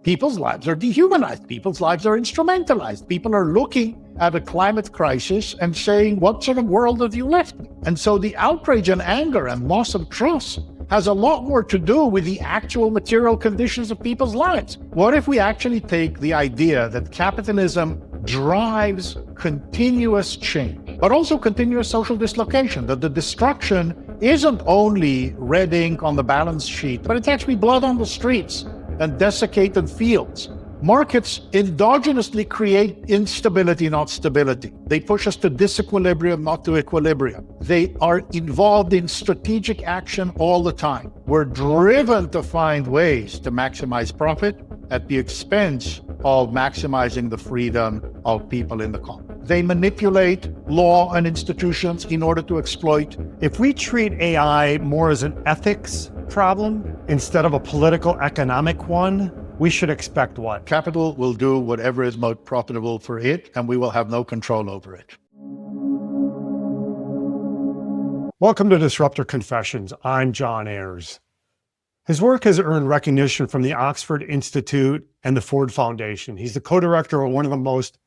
People's lives are dehumanized. People's lives are instrumentalized. People are looking at a climate crisis and saying, what sort of world have you left me? And so the outrage and anger and loss of trust has a lot more to do with the actual material conditions of people's lives. What if we actually take the idea that capitalism drives continuous change, but also continuous social dislocation, that the destruction isn't only red ink on the balance sheet, but it's actually blood on the streets and desiccated fields. Markets endogenously create instability, not stability. They push us to disequilibrium, not to equilibrium. They are involved in strategic action all the time. We're driven to find ways to maximize profit at the expense of maximizing the freedom of people in the common. They manipulate law and institutions in order to exploit. If we treat AI more as an ethics problem instead of a political economic one, we should expect what? Capital will do whatever is most profitable for it, and we will have no control over it. Welcome to Disruptor Confessions. I'm John Ayers. His work has earned recognition from the Oxford Institute and the Ford Foundation. He's the co-director of one of the most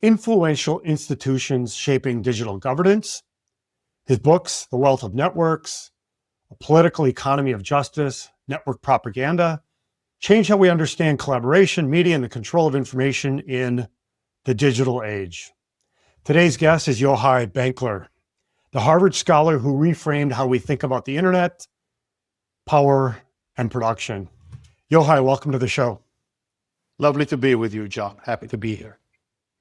influential institutions shaping digital governance. His books, The Wealth of Networks, A Political Economy of Justice, Network Propaganda, change how we understand collaboration, media, and the control of information in the digital age. Today's guest is Yochai Benkler, the Harvard scholar who reframed how we think about the internet, power, and production. Yochai, welcome to the show. Lovely to be with you, John. Happy to be here.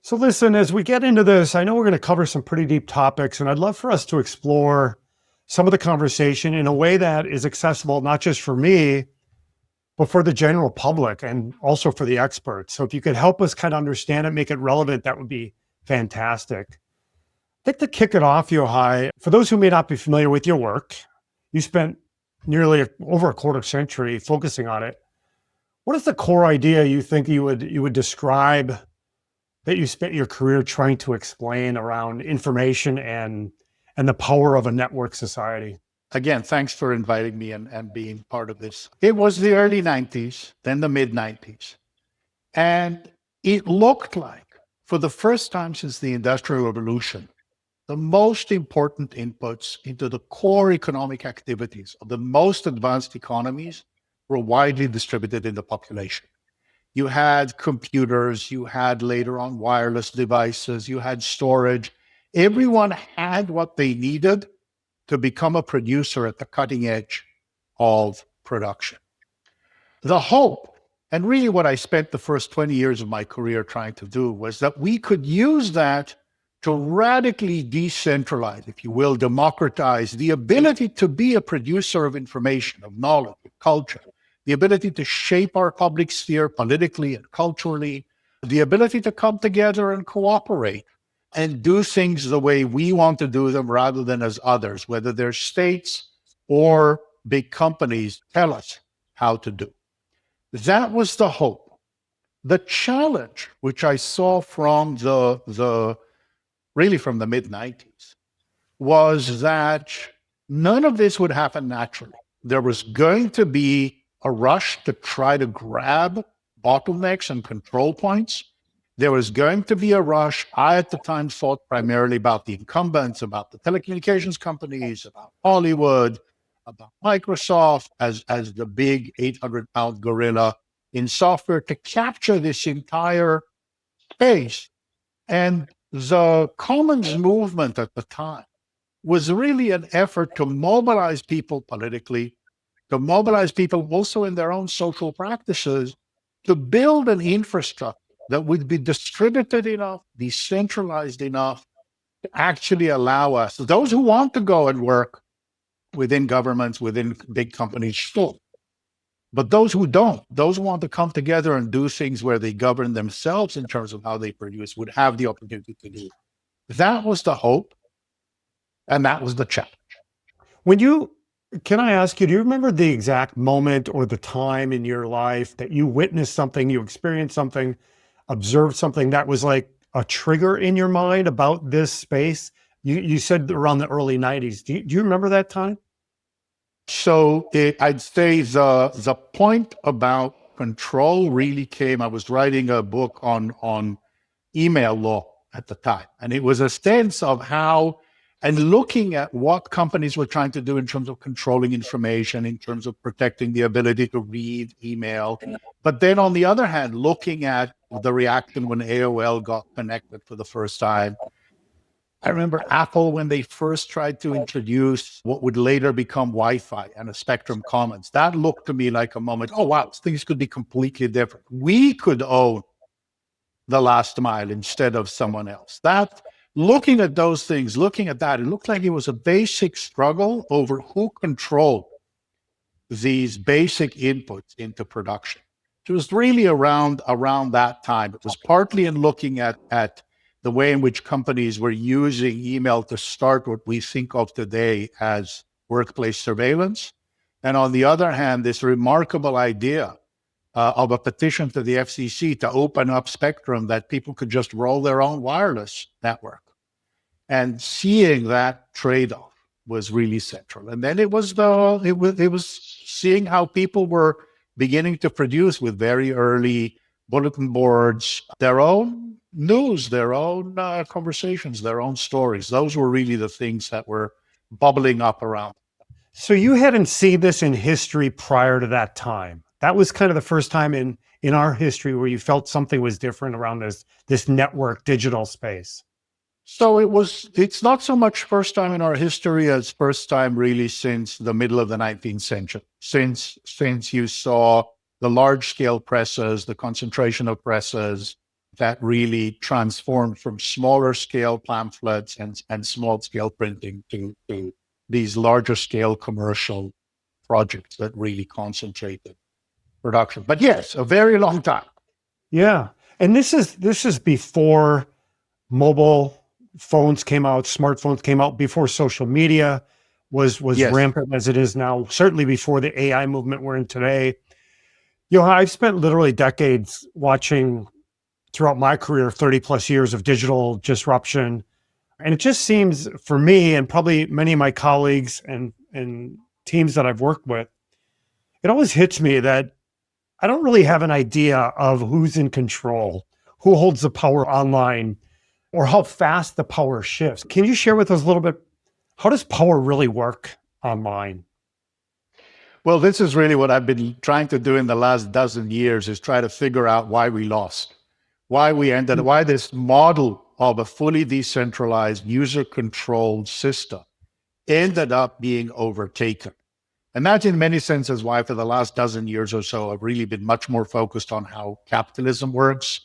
So listen, as we get into this, I know we're going to cover some pretty deep topics, and I'd love for us to explore some of the conversation in a way that is accessible, not just for me, but for the general public and also for the experts. So if you could help us kind of understand it, make it relevant, that would be fantastic. I think to kick it off, Yochai, for those who may not be familiar with your work, you spent nearly over a quarter century focusing on it. What is the core idea you think you would describe that you spent your career trying to explain around information and the power of a network society? Again, thanks for inviting me and being part of this. It was the early 90s, then the mid 90s. And it looked like, for the first time since the Industrial Revolution, the most important inputs into the core economic activities of the most advanced economies were widely distributed in the population. You had computers, you had later on wireless devices, you had storage. Everyone had what they needed to become a producer at the cutting edge of production. The hope, and really what I spent the first 20 years of my career trying to do, was that we could use that to radically decentralize, if you will, democratize the ability to be a producer of information, of knowledge, of culture, the ability to shape our public sphere politically and culturally, the ability to come together and cooperate and do things the way we want to do them rather than as others, whether they're states or big companies tell us how to do. That was the hope. The challenge, which I saw from really from the mid-90s, was that none of this would happen naturally. There was going to be a rush to try to grab bottlenecks and control points. There was going to be a rush. I, at the time, thought primarily about the incumbents, about the telecommunications companies, about Hollywood, about Microsoft as the big 800-pound gorilla in software to capture this entire space. And the commons movement at the time was really an effort to mobilize people politically, to mobilize people also in their own social practices, to build an infrastructure that would be distributed enough, decentralized enough to actually allow us, those who want to go and work within governments, within big companies, sure. But those who don't, those who want to come together and do things where they govern themselves in terms of how they produce, would have the opportunity to do. That was the hope, and that was the challenge. Can I ask you, do you remember the exact moment or the time in your life that you witnessed something, you experienced something, observed something that was like a trigger in your mind about this space? You said around the early 90s. Do you remember that time? So I'd say the point about control really came. I was writing a book on email law at the time, and it was a sense of how and looking at what companies were trying to do in terms of controlling information, in terms of protecting the ability to read email. But then on the other hand, looking at the reaction when AOL got connected for the first time. I remember Apple when they first tried to introduce what would later become Wi-Fi and a Spectrum Commons. That looked to me like a moment, oh, wow, things could be completely different. We could own the last mile instead of someone else. That looking at those things, looking at that, it looked like it was a basic struggle over who controlled these basic inputs into production. It was really around that time. It was partly in looking at the way in which companies were using email to start what we think of today as workplace surveillance. And on the other hand, this remarkable idea of a petition to the FCC to open up spectrum that people could just roll their own wireless network. And seeing that trade-off was really central. And then it was seeing how people were beginning to produce with very early bulletin boards their own news, their own conversations, their own stories. Those were really the things that were bubbling up around. So you hadn't seen this in history prior to that time. That was kind of the first time in our history where you felt something was different around this network digital space. So it's not so much first time in our history as first time really since the middle of the 19th century, since you saw the large scale presses, the concentration of presses that really transformed from smaller scale pamphlets and small scale printing to these larger scale commercial projects that really concentrated production. But yes, a very long time. Yeah. And this is before mobile phones came out, smartphones came out, before social media was Yes. rampant as it is now, certainly before the AI movement we're in today. You know, I've spent literally decades watching throughout my career, 30 plus years of digital disruption. And it just seems for me and probably many of my colleagues and teams that I've worked with, it always hits me that I don't really have an idea of who's in control, who holds the power online, or how fast the power shifts. Can you share with us a little bit, how does power really work online? Well, this is really what I've been trying to do in the last dozen years, is try to figure out why we lost, why this model of a fully decentralized, user-controlled system ended up being overtaken. And that's in many senses why for the last dozen years or so, I've really been much more focused on how capitalism works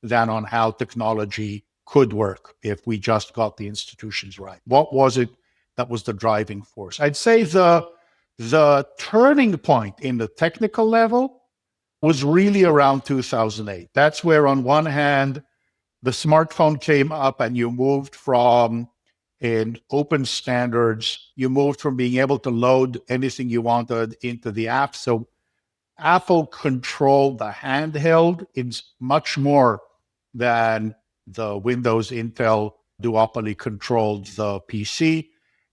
than on how technology could work if we just got the institutions right. What was it that was the driving force? I'd say the turning point in the technical level was really around 2008. That's where, on one hand, the smartphone came up and you moved from in open standards, you moved from being able to load anything you wanted into the app. So Apple controlled the handheld in much more than the Windows Intel duopoly controlled the PC.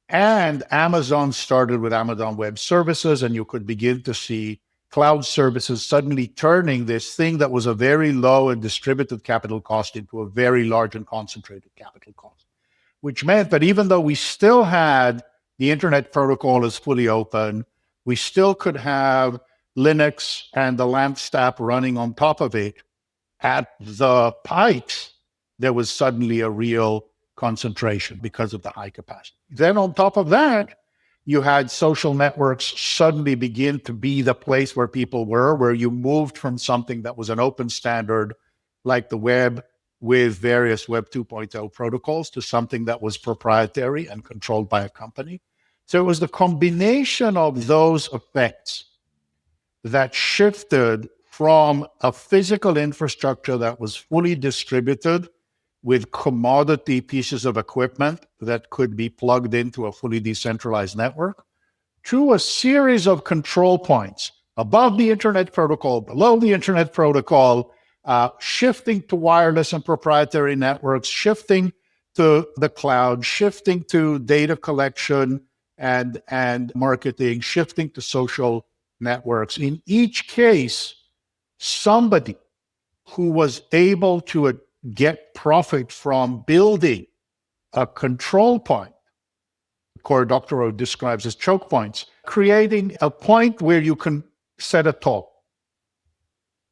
And Amazon started with Amazon Web Services, and you could begin to see cloud services suddenly turning this thing that was a very low and distributed capital cost into a very large and concentrated capital cost, which meant that even though we still had the internet protocol as fully open, we still could have Linux and the LAMP stack running on top of it. At the pipes, there was suddenly a real concentration because of the high capacity. Then on top of that, you had social networks suddenly begin to be the place where people were, where you moved from something that was an open standard like the web with various Web 2.0 protocols to something that was proprietary and controlled by a company. So it was the combination of those effects that shifted from a physical infrastructure that was fully distributed with commodity pieces of equipment that could be plugged into a fully decentralized network to a series of control points above the internet protocol, below the internet protocol, shifting to wireless and proprietary networks, shifting to the cloud, shifting to data collection and marketing, shifting to social networks. In each case, somebody who was able to get profit from building a control point, Cory describes as choke points, creating a point where you can set a toll.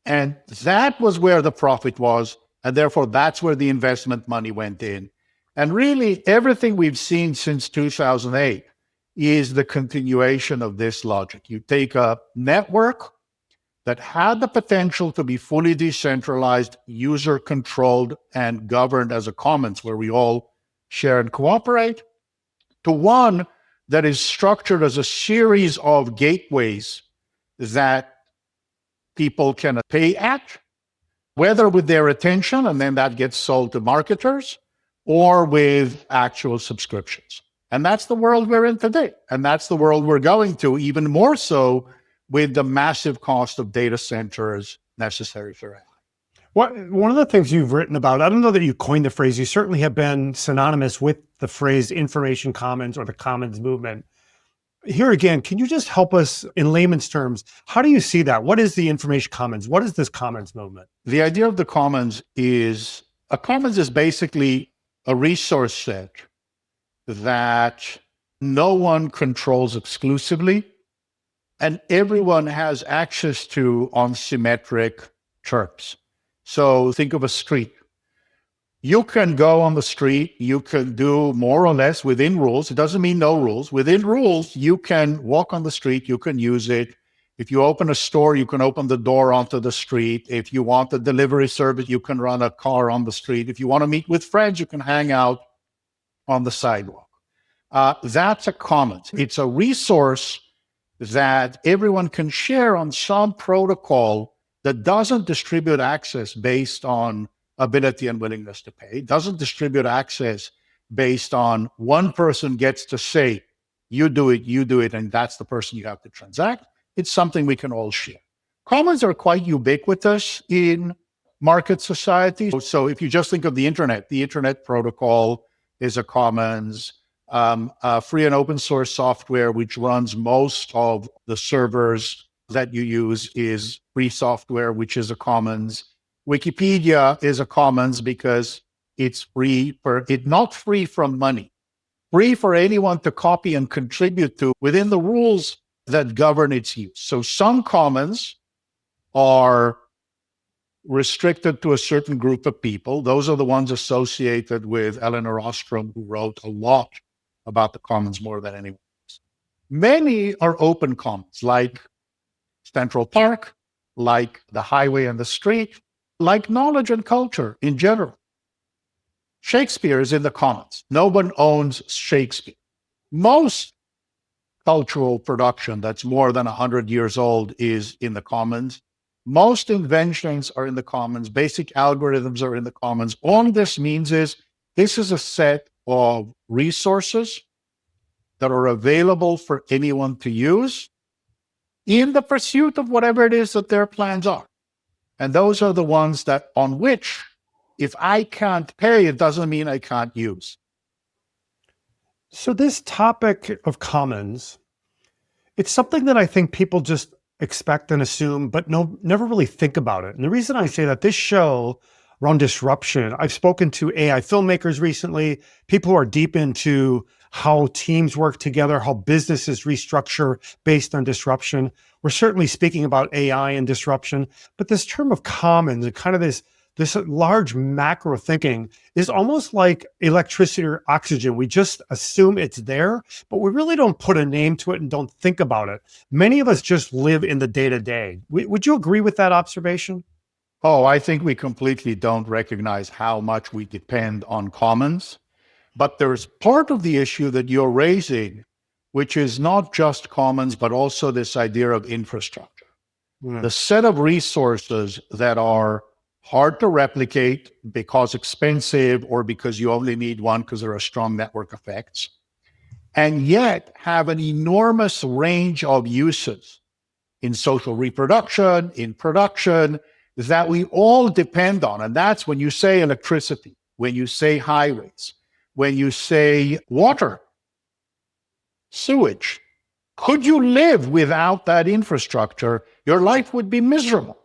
And that was where the profit was, and therefore that's where the investment money went in. And really, everything we've seen since 2008 is the continuation of this logic. You take a network that had the potential to be fully decentralized, user-controlled, and governed as a commons where we all share and cooperate, to one that is structured as a series of gateways that people can pay at, whether with their attention, and then that gets sold to marketers, or with actual subscriptions. And that's the world we're in today. And that's the world we're going to, even more so with the massive cost of data centers necessary for AI. One of the things you've written about, I don't know that you coined the phrase, you certainly have been synonymous with the phrase information commons or the commons movement. Here again, can you just help us in layman's terms? How do you see that? What is the information commons? What is this commons movement? The idea of the commons is, a commons is basically a resource set that no one controls exclusively and everyone has access to on symmetric terms. So think of a street. You can go on the street, you can do more or less within rules. It doesn't mean no rules. Within rules, you can walk on the street, you can use it. If you open a store, you can open the door onto the street. If you want a delivery service, you can run a car on the street. If you want to meet with friends, you can hang out on the sidewalk. That's a commons. It's a resource that everyone can share on some protocol that doesn't distribute access based on ability and willingness to pay, doesn't distribute access based on one person gets to say, you do it, and that's the person you have to transact. It's something we can all share. Commons are quite ubiquitous in market society. So if you just think of the internet protocol is a commons. Free and open source software, which runs most of the servers that you use, is free software, which is a commons. Wikipedia is a commons because it's free not free from money, free for anyone to copy and contribute to within the rules that govern its use. So some commons are restricted to a certain group of people. Those are the ones associated with Elinor Ostrom, who wrote a lot about the commons more than anyone else. Many are open commons, like Central Park, like the highway and the street, like knowledge and culture in general. Shakespeare is in the commons. No one owns Shakespeare. Most cultural production that's more than 100 years old is in the commons. Most inventions are in the commons. Basic algorithms are in the commons. All this means is this is a set of resources that are available for anyone to use in the pursuit of whatever it is that their plans are. And those are the ones that on which, if I can't pay, it doesn't mean I can't use. So this topic of commons, it's something that I think people just expect and assume, but never really think about it. And the reason I say that, this show around disruption, I've spoken to AI filmmakers recently, people who are deep into how teams work together, how businesses restructure based on disruption. We're certainly speaking about AI and disruption, but this term of commons and kind of this large macro thinking is almost like electricity or oxygen. We just assume it's there, but we really don't put a name to it and don't think about it. Many of us just live in the day-to-day. Would you agree with that observation? Oh, I think we completely don't recognize how much we depend on commons. But there's part of the issue that you're raising, which is not just commons, but also this idea of infrastructure. The set of resources that are hard to replicate because expensive or because you only need one because there are strong network effects, and yet have an enormous range of uses in social reproduction, in production, that we all depend on. And that's when you say electricity, when you say highways, when you say water, sewage. Could you live without that infrastructure? Your life would be miserable.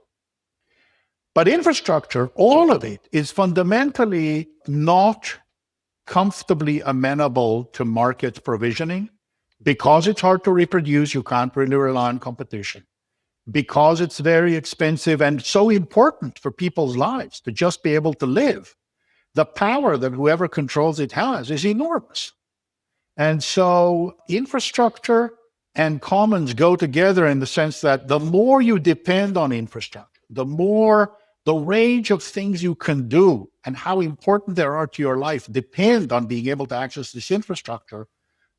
But infrastructure, all of it, is fundamentally not comfortably amenable to market provisioning. Because it's hard to reproduce, you can't really rely on competition. Because it's very expensive and so important for people's lives to just be able to live, the power that whoever controls it has is enormous. And so infrastructure and commons go together in the sense that the more you depend on infrastructure, the more the range of things you can do and how important they are to your life depend on being able to access this infrastructure,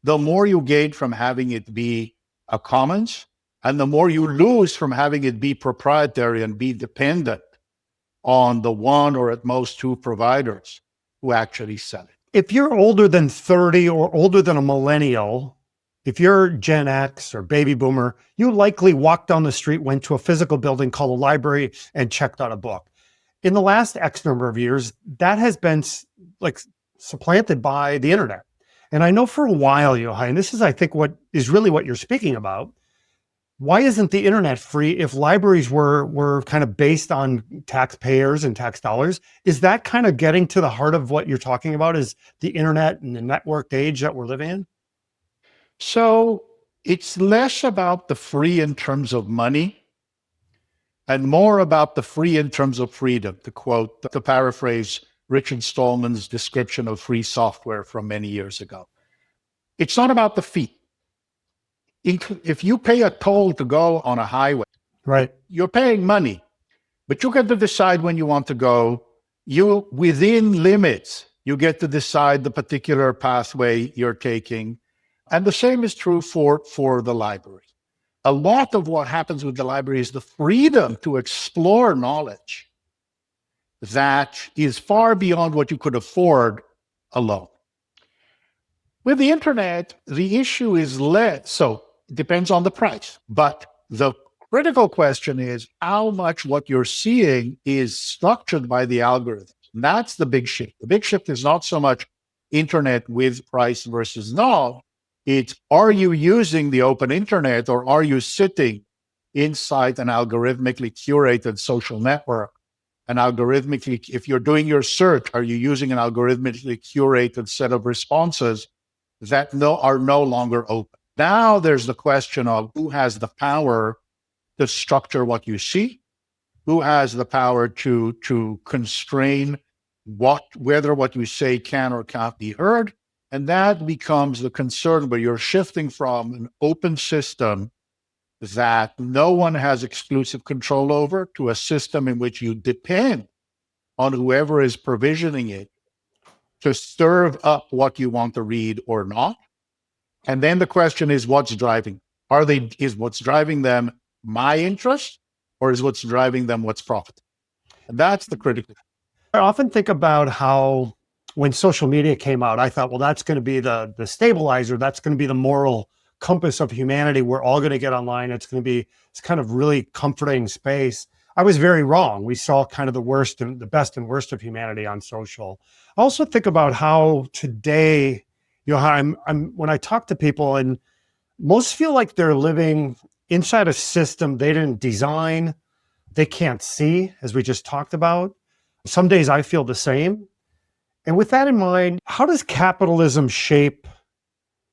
the more you gain from having it be a commons, and the more you lose from having it be proprietary and be dependent on the one or at most two providers who actually sell it. If you're older than 30 or older than a millennial, if you're Gen X or baby boomer, you likely walked down the street, went to a physical building called a library and checked out a book. In the last X number of years, that has been like supplanted by the internet. And I know for a while, Yochai, and this is, I think, what is really what you're speaking about. Why isn't the internet free if libraries were kind of based on taxpayers and tax dollars? Is that kind of getting to the heart of what you're talking about, is the internet and the networked age that we're living in? So it's less about the free in terms of money and more about the free in terms of freedom, to paraphrase Richard Stallman's description of free software from many years ago. It's not about the fee. If you pay a toll to go on a highway, right, you're paying money, but you get to decide when you want to go. You, within limits, you get to decide the particular pathway you're taking. And the same is true for the library. A lot of what happens with the library is the freedom to explore knowledge that is far beyond what you could afford alone. With the internet, the issue is less, so it depends on the price. But the critical question is how much what you're seeing is structured by the algorithm. And that's the big shift. The big shift is not so much internet with price versus no. It's, are you using the open internet or are you sitting inside an algorithmically curated social network? An algorithmically, if you're doing your search, are you using an algorithmically curated set of responses that are no longer open? Now there's the question of who has the power to structure what you see, who has the power to constrain whether what you say can or can't be heard. And that becomes the concern where you're shifting from an open system that no one has exclusive control over to a system in which you depend on whoever is provisioning it to serve up what you want to read or not. And then the question is, what's driving? Is what's driving them my interest, or is what's driving them what's profit? And that's the critical. I often think about how when social media came out, I thought, well, that's going to be the stabilizer. That's going to be the moral compass of humanity. We're all going to get online. It's kind of really comforting space. I was very wrong. We saw kind of the worst and the best and worst of humanity on social. I also think about how today, I'm when I talk to people, and most feel like they're living inside a system they didn't design, they can't see, as we just talked about. Some days I feel the same. And with that in mind, how does capitalism shape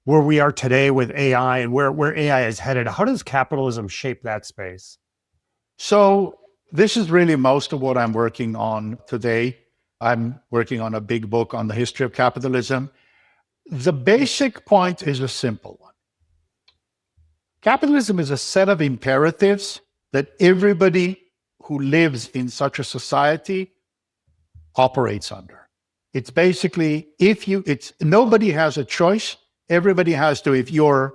where we are today with AI and where AI is headed? How does capitalism shape that space? So this is really most of what I'm working on today. I'm working on a big book on the history of capitalism. The basic point is a simple one. Capitalism is a set of imperatives that everybody who lives in such a society operates under. It's basically, nobody has a choice. Everybody has to. If you're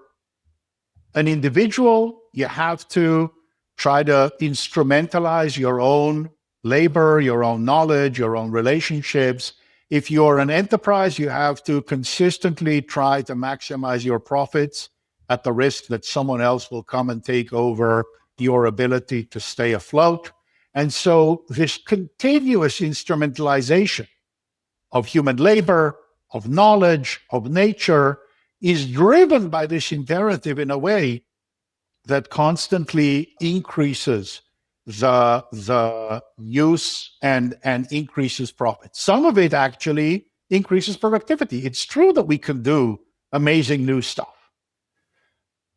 an individual, you have to try to instrumentalize your own labor, your own knowledge, your own relationships. If you're an enterprise, you have to consistently try to maximize your profits at the risk that someone else will come and take over your ability to stay afloat. And so this continuous instrumentalization of human labor, of knowledge, of nature is driven by this imperative in a way that constantly increases the use and increases profit. Some of it actually increases productivity. It's true that we can do amazing new stuff,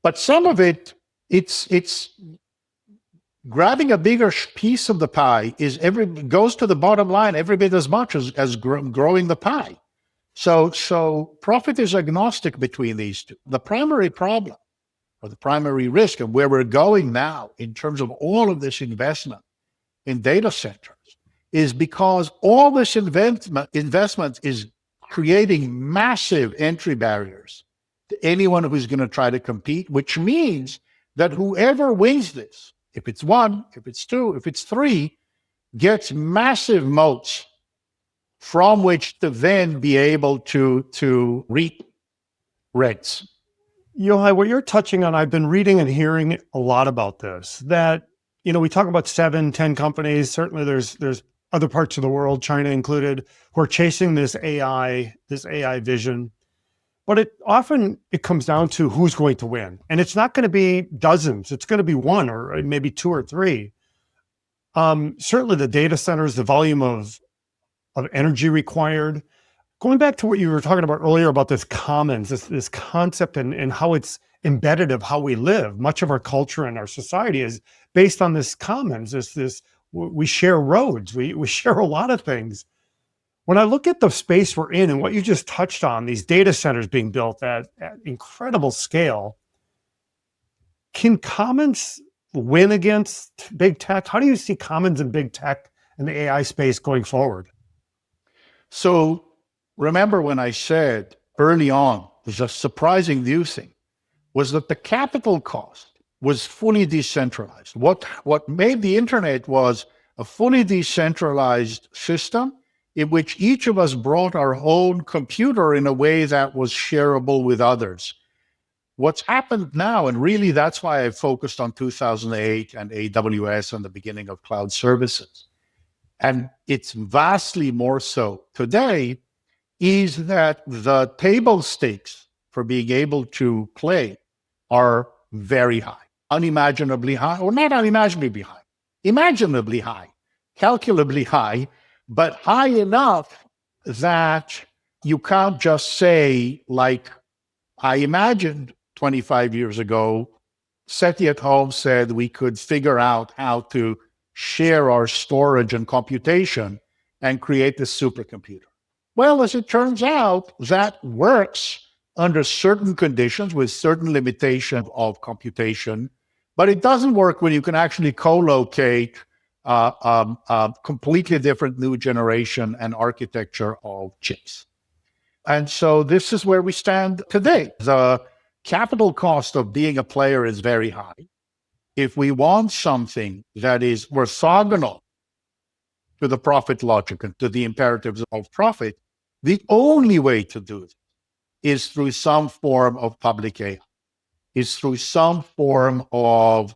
but some of it, it's grabbing a bigger piece of the pie goes to the bottom line every bit as much as growing the pie. So profit is agnostic between these two. The primary problem or the primary risk of where we're going now in terms of all of this investment in data centers is because all this investment is creating massive entry barriers to anyone who's going to try to compete, which means that whoever wins this, if it's one, if it's two, if it's three, gets massive moats from which to then be able to reap rents. Yochai, what you're touching on, I've been reading and hearing a lot about this, that, we talk about 7, 10 companies. Certainly there's other parts of the world, China included, who are chasing this AI vision. But it comes down to who's going to win. And it's not going to be dozens. It's going to be one or maybe 2 or 3. Certainly the data centers, the volume of energy required. Going back to what you were talking about earlier about this commons, this concept and how it's embedded of how we live. Much of our culture and our society is based on this commons. We share roads. We share a lot of things. When I look at the space we're in and what you just touched on, these data centers being built at incredible scale, can commons win against big tech? How do you see commons and big tech in the AI space going forward? So remember when I said early on, there's a surprising new thing, was that the capital cost was fully decentralized. What made the internet was a fully decentralized system in which each of us brought our own computer in a way that was shareable with others. What's happened now, and really that's why I focused on 2008 and AWS and the beginning of cloud services, and it's vastly more so today, is that the table stakes for being able to play are very high, unimaginably high, or not unimaginably high, imaginably high, calculably high, but high enough that you can't just say, like I imagined 25 years ago, SETI at home said we could figure out how to share our storage and computation and create this supercomputer. Well, as it turns out, that works under certain conditions with certain limitations of computation, but it doesn't work when you can actually co-locate completely different new generation and architecture of chips. And so this is where we stand today. The capital cost of being a player is very high. If we want something that is orthogonal to the profit logic and to the imperatives of profit, the only way to do it is through some form of public AI, is through some form of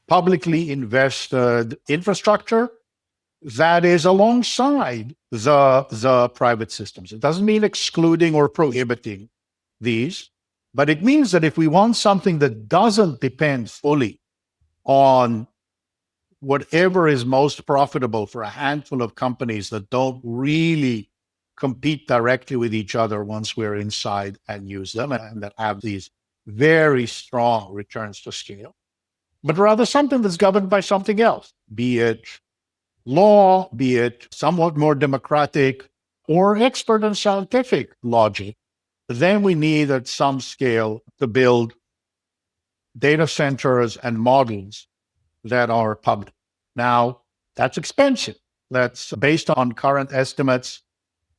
publicly invested infrastructure that is alongside the private systems. It doesn't mean excluding or prohibiting these, but it means that if we want something that doesn't depend fully on whatever is most profitable for a handful of companies that don't really compete directly with each other once we're inside and use them and that have these very strong returns to scale, but rather something that's governed by something else, be it law, be it somewhat more democratic or expert and scientific logic, then we need at some scale to build data centers and models that are public. Now, that's expensive. That's based on current estimates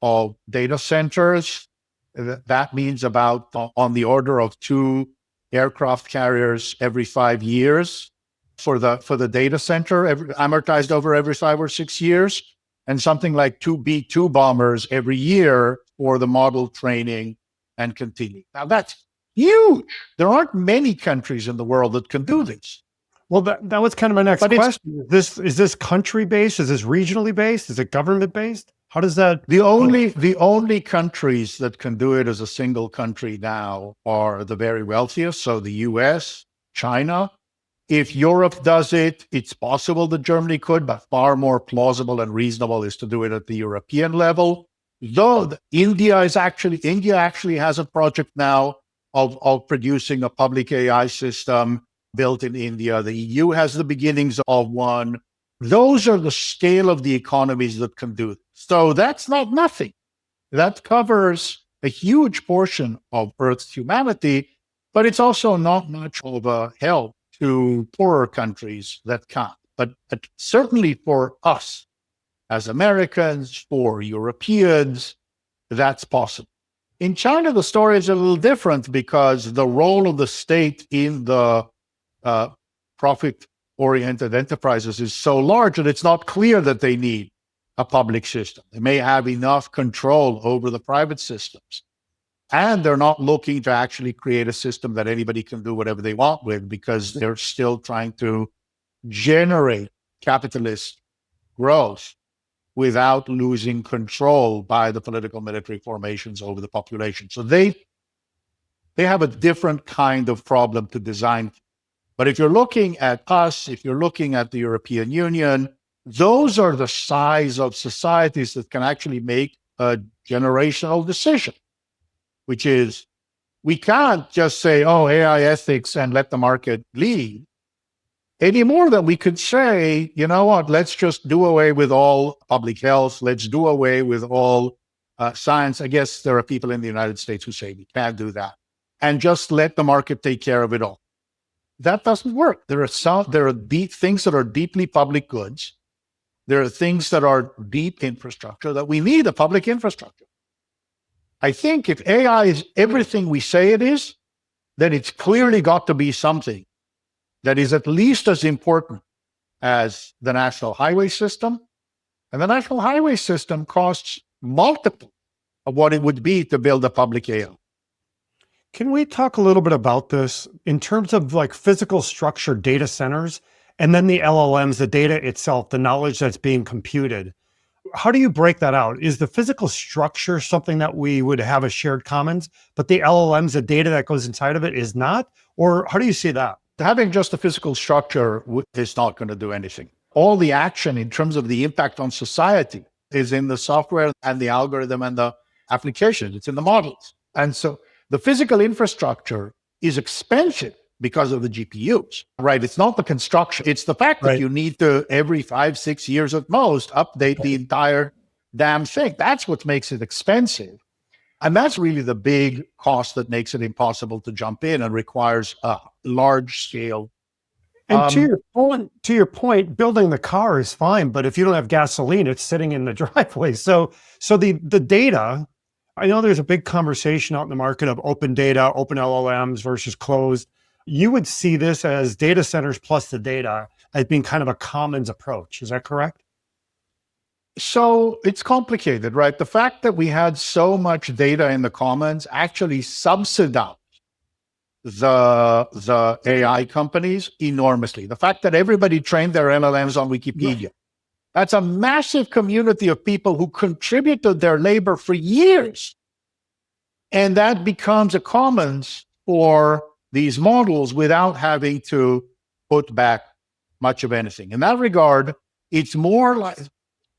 of data centers. That means about on the order of 2 aircraft carriers every 5 years for the data center, amortized over every 5 or 6 years, and something like 2 B-2 bombers every year for the model training and continuing. Now that's huge. There aren't many countries in the world that can do this. Well, that was kind of my next question. Is this country based? Is this regionally based? Is it government based? How does that? The only countries that can do it as a single country now are the very wealthiest. So the US, China, If Europe does it, it's possible that Germany could, but far more plausible and reasonable is to do it at the European level. Though India actually has a project now of producing a public AI system built in India. The EU has the beginnings of one. Those are the scale of the economies that can do it. So that's not nothing. That covers a huge portion of Earth's humanity, but it's also not much of a help to poorer countries that can't. But certainly for us as Americans, for Europeans, that's possible. In China, the story is a little different because the role of the state in the profit-oriented enterprises is so large that it's not clear that they need a public system. They may have enough control over the private systems. And they're not looking to actually create a system that anybody can do whatever they want with, because they're still trying to generate capitalist growth without losing control by the political military formations over the population. So they have a different kind of problem to design. But if you're looking at us, if you're looking at the European Union, those are the size of societies that can actually make a generational decision, which is, we can't just say, oh, AI ethics and let the market lead, any more than we could say, you know what, let's just do away with all public health, let's do away with all science. I guess there are people in the United States who say we can't do that, and just let the market take care of it all. That doesn't work. There are things that are deeply public goods. There are things that are deep infrastructure that we need a public infrastructure. I think if AI is everything we say it is, then it's clearly got to be something that is at least as important as the national highway system. And the national highway system costs multiple of what it would be to build a public AI. Can we talk a little bit about this in terms of like physical structure data centers, and then the LLMs, the data itself, the knowledge that's being computed? How do you break that out? Is the physical structure something that we would have a shared commons, but the LLMs, the data that goes inside of it is not? Or how do you see that? Having just a physical structure is not going to do anything. All the action in terms of the impact on society is in the software and the algorithm and the application. It's in the models. And so the physical infrastructure is expensive because of the GPUs, right? It's not the construction. It's the fact that you need to, every 5-6 years at most, update the entire damn thing. That's what makes it expensive. And that's really the big cost that makes it impossible to jump in and requires a large scale. And to your point, building the car is fine, but if you don't have gasoline, it's sitting in the driveway. So the data, I know there's a big conversation out in the market of open data, open LLMs versus closed. You would see this as data centers plus the data as being kind of a commons approach. Is that correct? So it's complicated, right? The fact that we had so much data in the commons actually subsidized the AI companies enormously. The fact that everybody trained their LLMs on Wikipedia, that's a massive community of people who contributed their labor for years. And that becomes a commons for these models without having to put back much of anything. In that regard, it's more like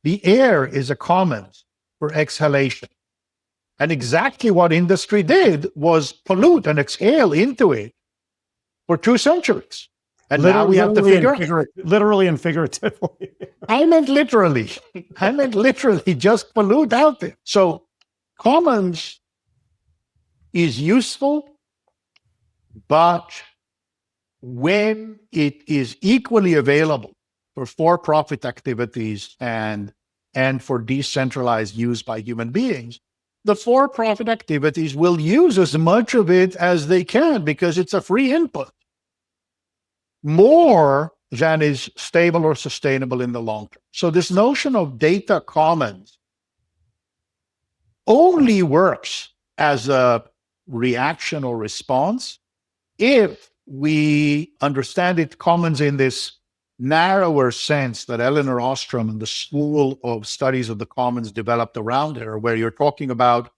the air is a commons for exhalation. And exactly what industry did was pollute and exhale into it for 2 centuries. And now we have to figure out. Literally and figuratively. I meant literally. Just pollute out there. So commons is useful, but when it is equally available for for-profit activities and for decentralized use by human beings, the for-profit activities will use as much of it as they can because it's a free input, more than is stable or sustainable in the long term. So this notion of data commons only works as a reaction or response if we understand it commons in this narrower sense that Elinor Ostrom and the School of Studies of the Commons developed around her, where you're talking about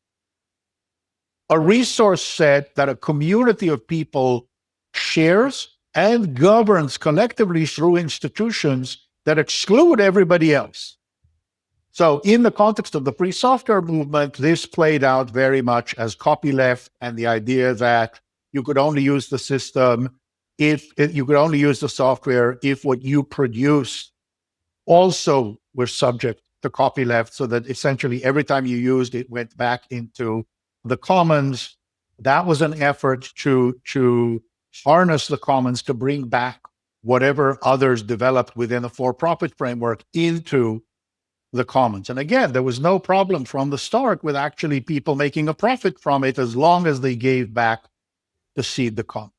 a resource set that a community of people shares and governs collectively through institutions that exclude everybody else. So in the context of the free software movement, this played out very much as copyleft, and the idea that you could only use the system if you could only use the software if what you produced also were subject to copyleft, so that essentially every time you used it went back into the commons. That was an effort to harness the commons to bring back whatever others developed within a for-profit framework into the commons. And again, there was no problem from the start with actually people making a profit from it, as long as they gave back the seed, the commons.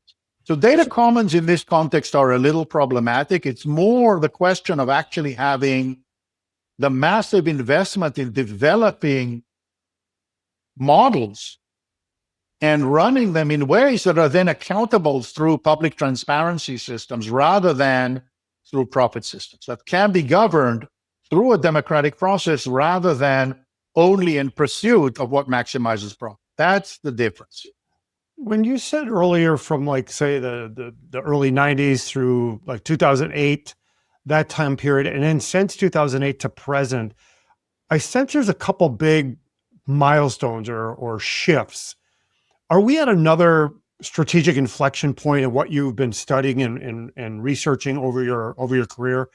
So data commons in this context are a little problematic. It's more the question of actually having the massive investment in developing models and running them in ways that are then accountable through public transparency systems rather than through profit systems that can be governed through a democratic process rather than only in pursuit of what maximizes profit. That's the difference. When you said earlier from like, say, the early 90s through like 2008, that time period, and then since 2008 to present, I sense there's a couple big milestones or shifts. Are we at another strategic inflection point in what you've been studying and researching over your career?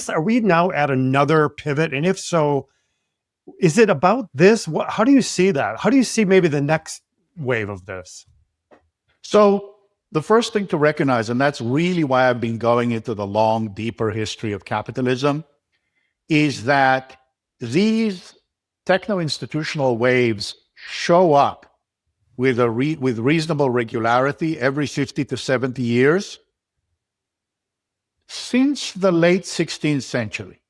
Are we now at another pivot? And if so, is it about this? How do you see that? How do you see maybe the next wave of this? So the first thing to recognize, and that's really why I've been going into the long, deeper history of capitalism, is that these techno-institutional waves show up with reasonable regularity every 50 to 70 years since the late 16th century.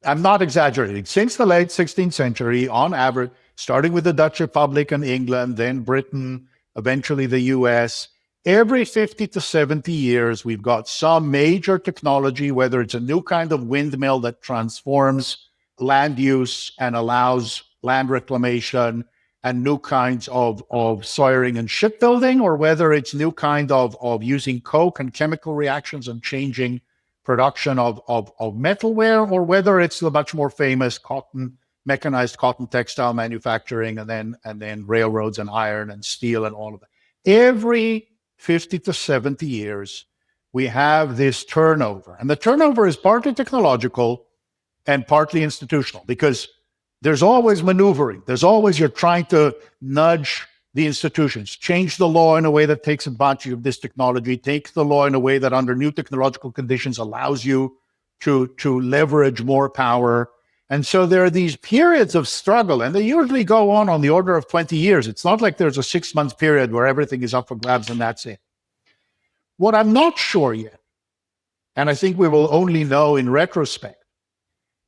I'm not exaggerating. Since the late 16th century, on average, starting with the Dutch Republic and England, then Britain, eventually the US, every 50 to 70 years, we've got some major technology, whether it's a new kind of windmill that transforms land use and allows land reclamation and new kinds of soiling and shipbuilding, or whether it's new kind of using coke and chemical reactions and changing production of metalware, or whether it's the much more famous mechanized cotton textile manufacturing, and then railroads and iron and steel and all of that. Every 50 to 70 years, we have this turnover. And the turnover is partly technological and partly institutional, because there's always maneuvering. There's always, you're trying to nudge the institutions, change the law in a way that takes advantage of this technology, take the law in a way that under new technological conditions allows you to leverage more power. And so there are these periods of struggle, and they usually go on the order of 20 years. It's not like there's a 6-month period where everything is up for grabs and that's it. What I'm not sure yet, and I think we will only know in retrospect,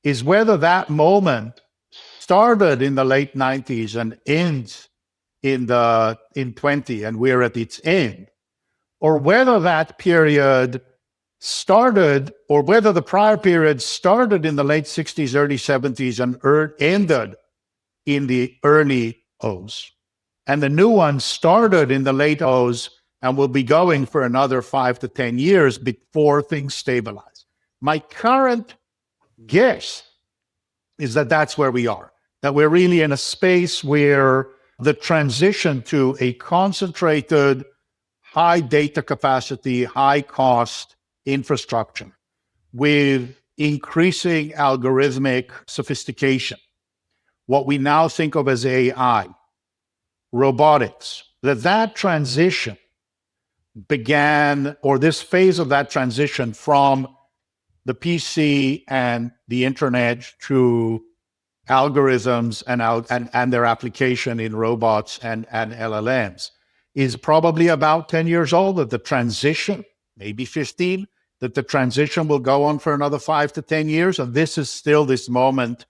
is whether that moment started in the late 90s and ends in 20, and we're at its end, or whether that period started, or whether the prior period started in the late 60s, early 70s, and ended in the early O's. And the new one started in the late O's and will be going for another 5 to 10 years before things stabilize. My current guess is that that's where we are, that we're really in a space where the transition to a concentrated, high data capacity, high cost infrastructure with increasing algorithmic sophistication, what we now think of as AI, robotics, that transition began, or this phase of that transition from the PC and the internet to algorithms and their application in robots and LLMs is probably about 10 years old. That the transition, maybe 15, that the transition will go on for another 5 to 10 years. And this is still this moment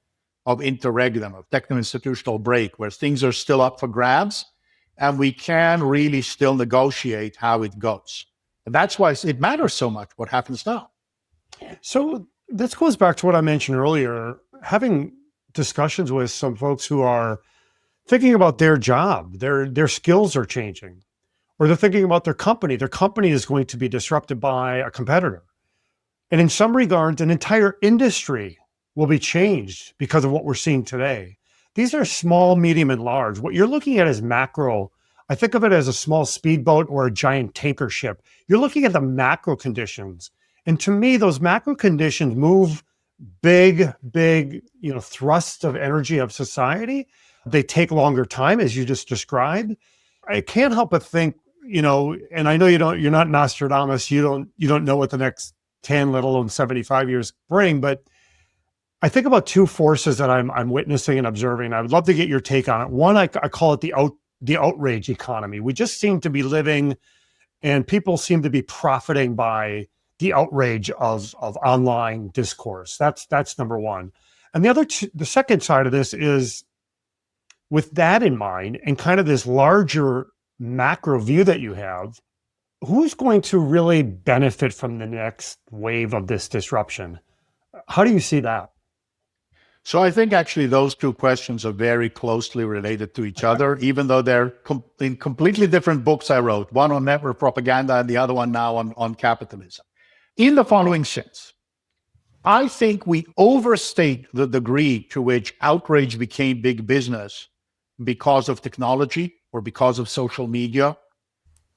of interregnum, of techno-institutional break, where things are still up for grabs and we can really still negotiate how it goes. And that's why it matters so much what happens now. So this goes back to what I mentioned earlier, having discussions with some folks who are thinking about their job, their skills are changing. or they're thinking about their company. Their company is going to be disrupted by a competitor. And in some regards, an entire industry will be changed because of what we're seeing today. These are small, medium, and large. What you're looking at is macro. I think of it as a small speedboat or a giant tanker ship. You're looking at the macro conditions. And to me, those macro conditions move big, thrusts of energy of society. They take longer time, as you just described. I can't help but think, and I know you're not Nostradamus. You don't know what the next 10, let alone 75 years bring, but I think about two forces that I'm witnessing and observing. I would love to get your take on it. One, I call it the outrage economy. We just seem to be living, and people seem to be profiting by the outrage of online discourse. That's number one. And the second side of this is, with that in mind, and kind of this larger macro view that you have, who's going to really benefit from the next wave of this disruption? How do you see that? So I think actually those two questions are very closely related to each other, even though they're in completely different books I wrote, one on network propaganda and the other one now on capitalism. In the following sense, I think we overstate the degree to which outrage became big business because of technology or because of social media,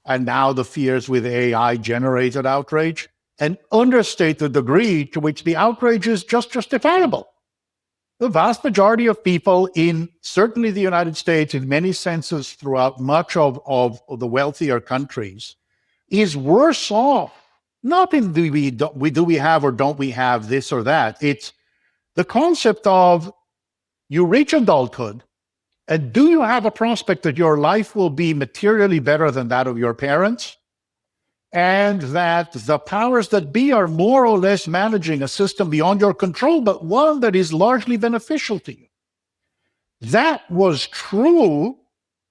and now the fears with AI generated outrage, and understate the degree to which the outrage is just justifiable. The vast majority of people in certainly the United States, in many senses throughout much of the wealthier countries, is worse off. Not in do we have or don't we have this or that. It's the concept of you reach adulthood, and do you have a prospect that your life will be materially better than that of your parents? And that the powers that be are more or less managing a system beyond your control, but one that is largely beneficial to you. That was true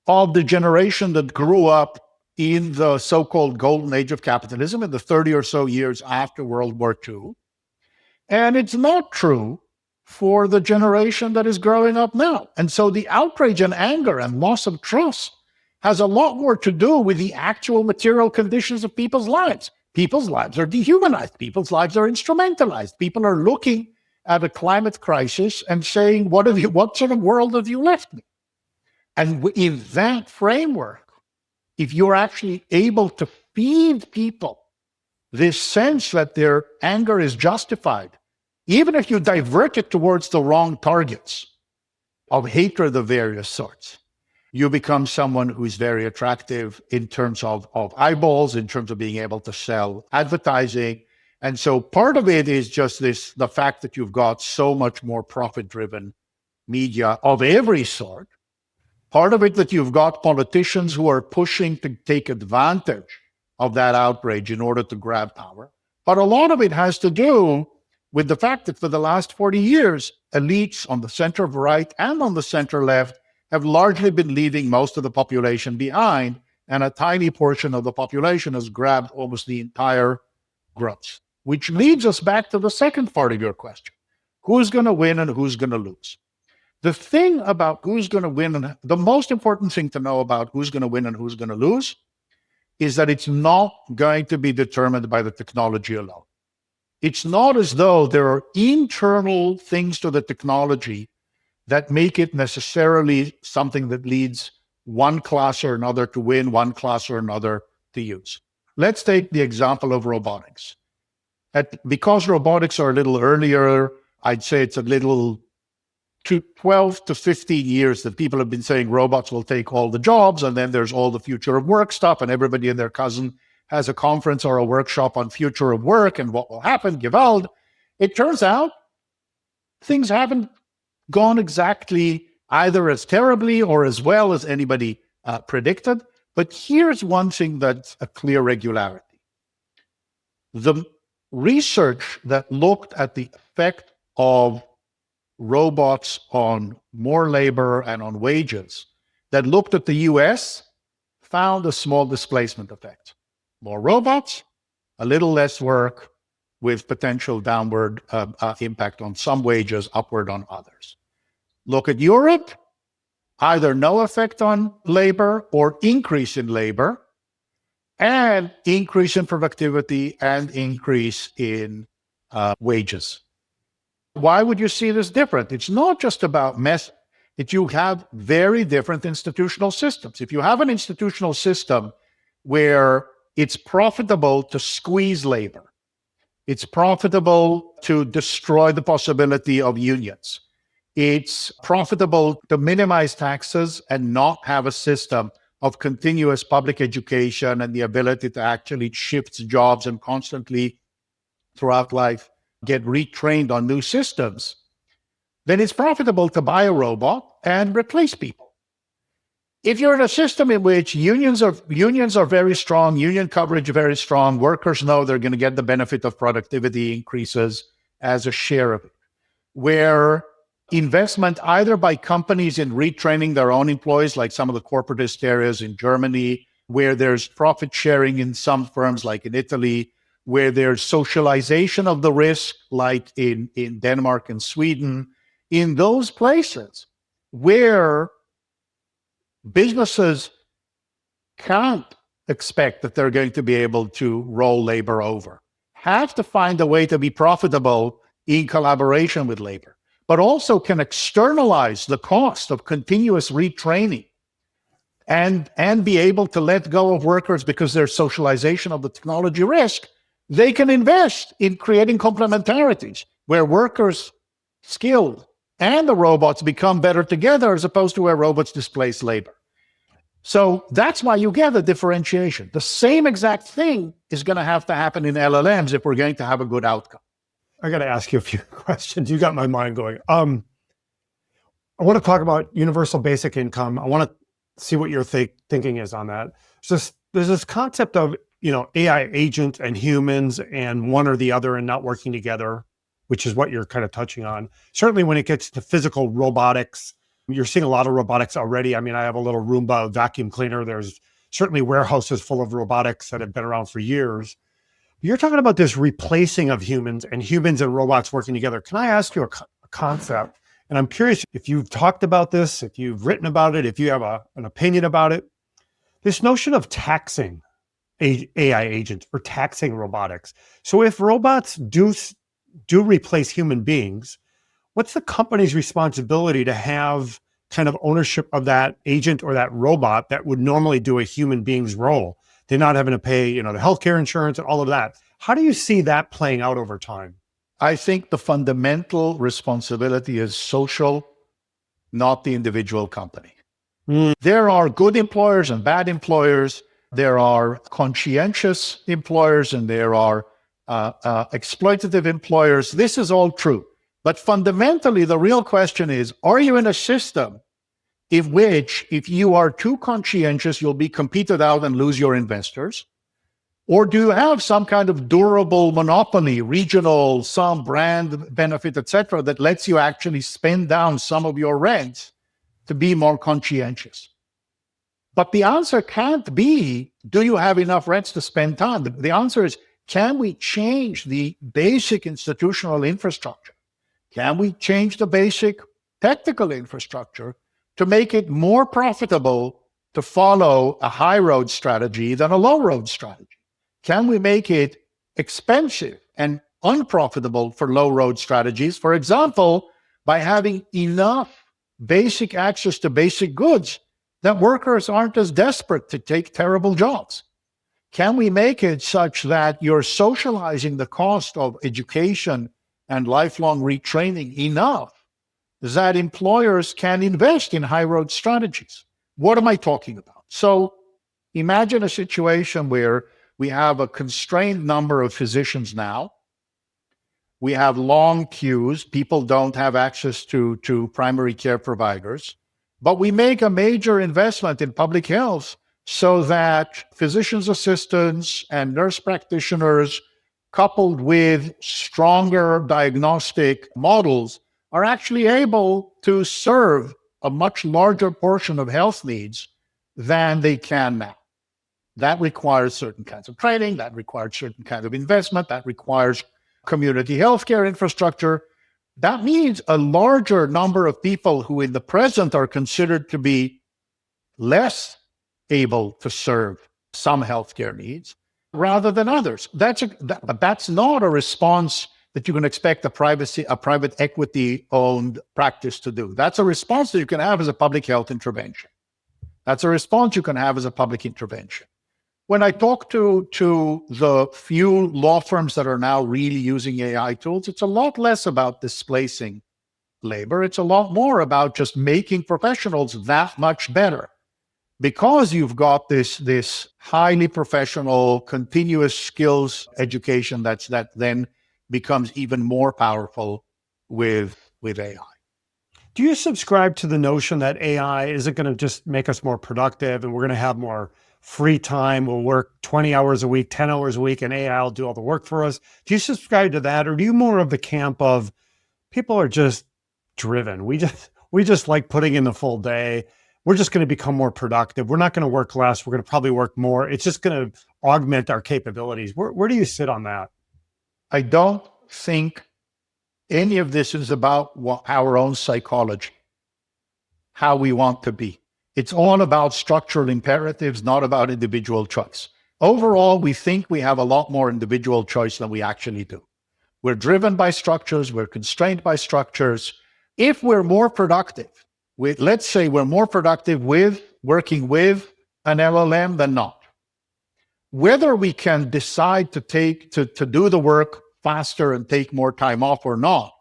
of the generation that grew up in the so-called golden age of capitalism in the 30 or so years after World War II. And it's not true for the generation that is growing up now. And so the outrage and anger and loss of trust has a lot more to do with the actual material conditions of people's lives. People's lives are dehumanized. People's lives are instrumentalized. People are looking at a climate crisis and saying, what sort of world have you left me? And in that framework, if you're actually able to feed people this sense that their anger is justified, even if you divert it towards the wrong targets of hatred of various sorts, you become someone who's very attractive in terms of eyeballs, in terms of being able to sell advertising. And so part of it is just the fact that you've got so much more profit-driven media of every sort. Part of it that you've got politicians who are pushing to take advantage of that outrage in order to grab power. But a lot of it has to do with the fact that for the last 40 years, elites on the center right and on the center left have largely been leaving most of the population behind, and a tiny portion of the population has grabbed almost the entire growth. Which leads us back to the second part of your question. Who's going to win and who's going to lose? The thing about who's going to win, and the most important thing to know about who's going to win and who's going to lose, is that it's not going to be determined by the technology alone. It's not as though there are internal things to the technology that make it necessarily something that leads one class or another to win, one class or another to use. Let's take the example of robotics. Because robotics are a little earlier, I'd say it's a little 12 to 15 years that people have been saying robots will take all the jobs, and then there's all the future of work stuff, and everybody and their cousin has a conference or a workshop on future of work and what will happen, Gewalt. It turns out things haven't gone exactly either as terribly or as well as anybody predicted. But here's one thing that's a clear regularity. The research that looked at the effect of robots on more labor and on wages, that looked at the US, found a small displacement effect. More robots, a little less work, with potential downward impact on some wages, upward on others. Look at Europe, either no effect on labor or increase in labor, and increase in productivity and increase in wages. Why would you see this different? It's not just about method. You have very different institutional systems. If you have an institutional system where it's profitable to squeeze labor, it's profitable to destroy the possibility of unions, it's profitable to minimize taxes and not have a system of continuous public education and the ability to actually shift jobs and constantly throughout life get retrained on new systems, then it's profitable to buy a robot and replace people. If you're in a system in which unions are very strong, union coverage very strong, workers know they're going to get the benefit of productivity increases as a share of it, where investment either by companies in retraining their own employees, like some of the corporatist areas in Germany, where there's profit sharing in some firms like in Italy, where there's socialization of the risk, like in Denmark and Sweden, in those places where businesses can't expect that they're going to be able to roll labor over, have to find a way to be profitable in collaboration with labor, but also can externalize the cost of continuous retraining and be able to let go of workers because there's socialization of the technology risk. They can invest in creating complementarities where workers' skilled and the robots become better together as opposed to where robots displace labor. So that's why you get the differentiation. The same exact thing is going to have to happen in LLMs if we're going to have a good outcome. I got to ask you a few questions. You got my mind going. I want to talk about universal basic income. I want to see what your thinking is on that. There's this concept of AI agents and humans and one or the other and not working together, which is what you're kind of touching on. Certainly when it gets to physical robotics, you're seeing a lot of robotics already. I mean, I have a little Roomba vacuum cleaner. There's certainly warehouses full of robotics that have been around for years. You're talking about this replacing of humans and robots working together. Can I ask you a concept? And I'm curious if you've talked about this, if you've written about it, if you have an opinion about it. This notion of taxing AI agents or taxing robotics. So if robots do replace human beings, what's the company's responsibility to have kind of ownership of that agent or that robot that would normally do a human being's role? They're not having to pay, the healthcare insurance and all of that. How do you see that playing out over time? I think the fundamental responsibility is social, not the individual company. There are good employers and bad employers. There are conscientious employers and there are exploitative employers. This is all true. But fundamentally, the real question is, are you in a system in which if you are too conscientious, you'll be competed out and lose your investors? Or do you have some kind of durable monopoly, regional, some brand benefit, etc., that lets you actually spend down some of your rents to be more conscientious? But the answer can't be, do you have enough rents to spend time? The answer is, can we change the basic institutional infrastructure? Can we change the basic technical infrastructure to make it more profitable to follow a high road strategy than a low road strategy? Can we make it expensive and unprofitable for low road strategies? For example, by having enough basic access to basic goods that workers aren't as desperate to take terrible jobs. Can we make it such that you're socializing the cost of education and lifelong retraining enough that employers can invest in high road strategies? What am I talking about? So imagine a situation where we have a constrained number of physicians now. We have long queues. People don't have access to primary care providers. But we make a major investment in public health so that physicians' assistants and nurse practitioners, coupled with stronger diagnostic models, are actually able to serve a much larger portion of health needs than they can now. That requires certain kinds of training, that requires certain kind of investment, that requires community healthcare infrastructure. That means a larger number of people who in the present are considered to be less able to serve some healthcare needs rather than others. But that's not a response that you can expect a private equity owned practice to do. That's a response that you can have as a public health intervention. That's a response you can have as a public intervention. When I talk to the few law firms that are now really using AI tools, it's a lot less about displacing labor. It's a lot more about just making professionals that much better. Because you've got this highly professional, continuous skills education that then becomes even more powerful with AI. Do you subscribe to the notion that AI isn't going to just make us more productive and we're going to have more free time? We'll work 20 hours a week, 10 hours a week, and AI will do all the work for us. Do you subscribe to that? Or do you more of the camp of people are just driven? We just like putting in the full day. We're just going to become more productive. We're not going to work less. We're going to probably work more. It's just going to augment our capabilities. Where do you sit on that? I don't think any of this is about our own psychology, how we want to be. It's all about structural imperatives, not about individual choice. Overall, we think we have a lot more individual choice than we actually do. We're driven by structures. We're constrained by structures. If we're more productive, let's say we're more productive with working with an LLM than not. Whether we can decide to do the work faster and take more time off or not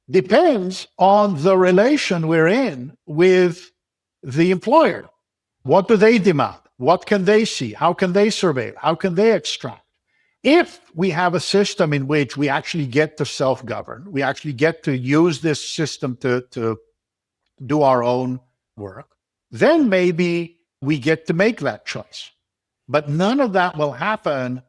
depends on the relation we're in with the employer. What do they demand? What can they see? How can they survey? How can they extract? If we have a system in which we actually get to self-govern, we actually get to use this system to do our own work, then maybe we get to make that choice. But none of that will happen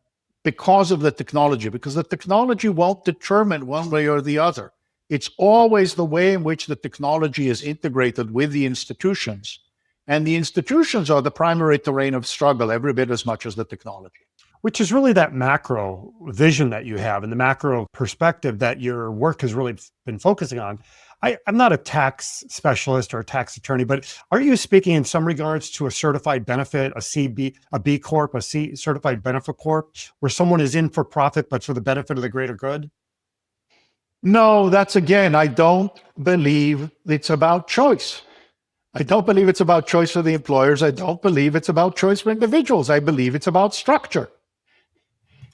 because of the technology, because the technology won't determine one way or the other. It's always the way in which the technology is integrated with the institutions. And the institutions are the primary terrain of struggle every bit as much as the technology. Which is really that macro vision that you have and the macro perspective that your work has really been focusing on. I'm not a tax specialist or a tax attorney, but are you speaking in some regards to a certified benefit, a B Corp, a C certified benefit corp, where someone is in for profit, but for the benefit of the greater good? No, I don't believe it's about choice. I don't believe it's about choice for the employers. I don't believe it's about choice for individuals. I believe it's about structure.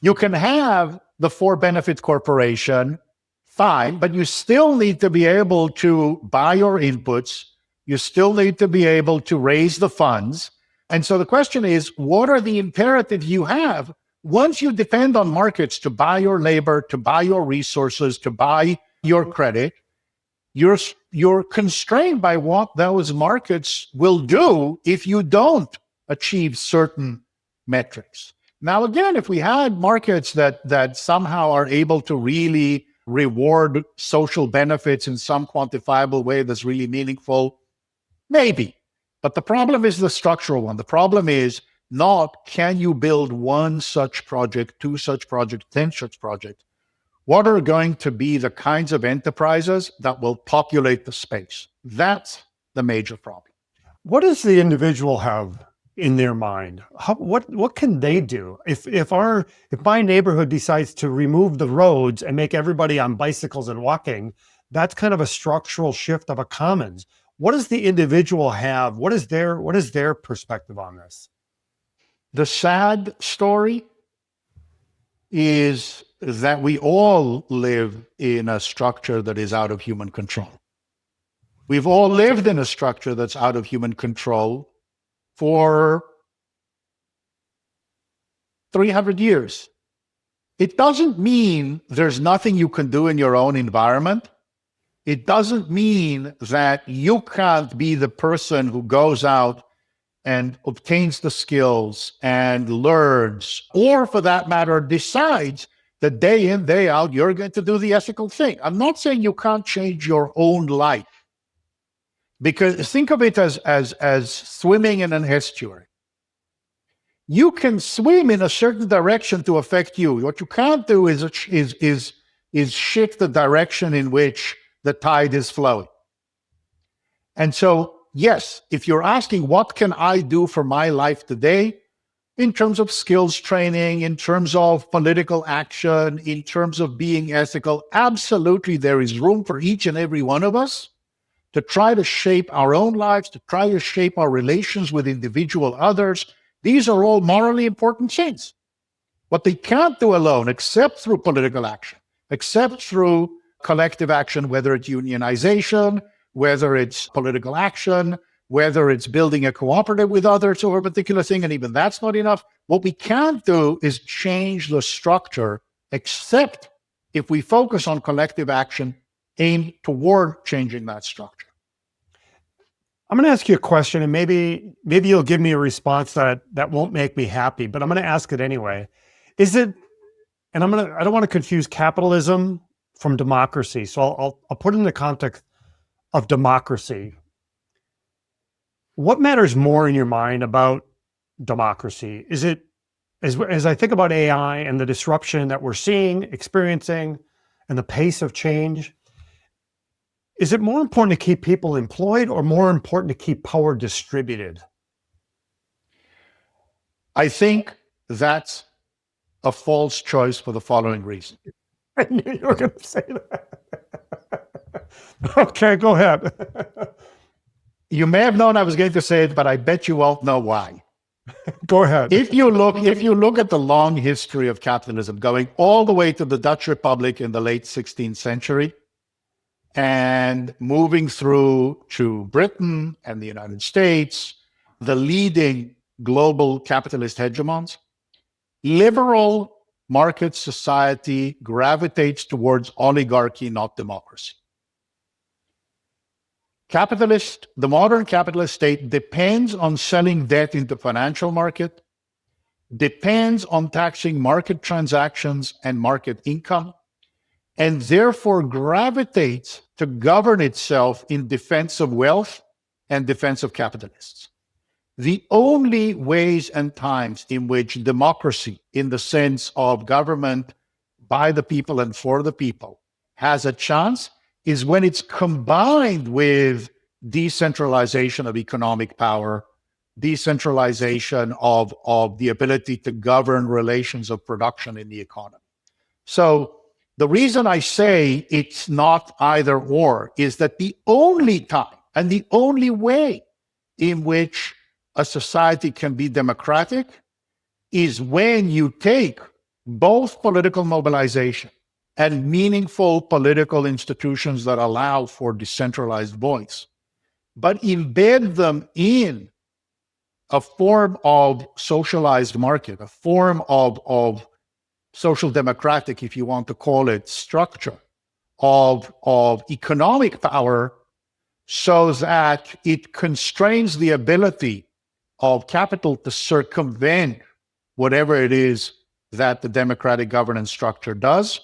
You can have the for-benefit corporation, fine, but you still need to be able to buy your inputs. You still need to be able to raise the funds. And so the question is, what are the imperatives you have once you depend on markets to buy your labor, to buy your resources, to buy your credit? You're constrained by what those markets will do if you don't achieve certain metrics. Now, again, if we had markets that somehow are able to really reward social benefits in some quantifiable way that's really meaningful, maybe. But the problem is the structural one. The problem is not, can you build one such project, two such projects, 10 such projects? What are going to be the kinds of enterprises that will populate the space? That's the major problem. What does the individual have in their mind? What can they do? If my neighborhood decides to remove the roads and make everybody on bicycles and walking, that's kind of a structural shift of a commons. What does the individual have? What is their perspective on this? The sad story is that we all live in a structure that is out of human control. We've all lived in a structure that's out of human control for 300 years. It doesn't mean there's nothing you can do in your own environment. It doesn't mean that you can't be the person who goes out and obtains the skills and learns, or for that matter, decides that day in, day out, you're going to do the ethical thing. I'm not saying you can't change your own life, because think of it as swimming in an estuary. You can swim in a certain direction to affect you. What you can't do is shift the direction in which the tide is flowing. And so, yes, if you're asking what can I do for my life today, in terms of skills training, in terms of political action, in terms of being ethical. Absolutely, there is room for each and every one of us to try to shape our own lives, to try to shape our relations with individual others. These are all morally important things. What they can't do alone, except through political action, except through collective action, whether it's unionization, whether it's political action, whether it's building a cooperative with others over a particular thing, and even that's not enough. What we can't do is change the structure, except if we focus on collective action aimed toward changing that structure. I'm going to ask you a question, and maybe you'll give me a response that won't make me happy, but I'm going to ask it anyway. Is it, and I don't want to confuse capitalism from democracy, so I'll put it in the context of democracy. What matters more in your mind about democracy? Is it, as I think about AI and the disruption that we're seeing, experiencing, and the pace of change, is it more important to keep people employed or more important to keep power distributed? I think that's a false choice for the following reason. I knew you were going to say that. Okay, go ahead. You may have known I was going to say it, but I bet you won't know why. Go ahead. If you look at the long history of capitalism, going all the way to the Dutch Republic in the late 16th century, and moving through to Britain and the United States, the leading global capitalist hegemons, liberal market society gravitates towards oligarchy, not democracy. The modern capitalist state depends on selling debt into financial market, depends on taxing market transactions and market income, and therefore gravitates to govern itself in defense of wealth and defense of capitalists. The only ways and times in which democracy, in the sense of government by the people and for the people, has a chance is when it's combined with decentralization of economic power, decentralization of the ability to govern relations of production in the economy. So the reason I say it's not either or is that the only time and the only way in which a society can be democratic is when you take both political mobilization and meaningful political institutions that allow for decentralized voice, but embed them in a form of socialized market, a form of social democratic, if you want to call it, structure of economic power, so that it constrains the ability of capital to circumvent whatever it is that the democratic governance structure does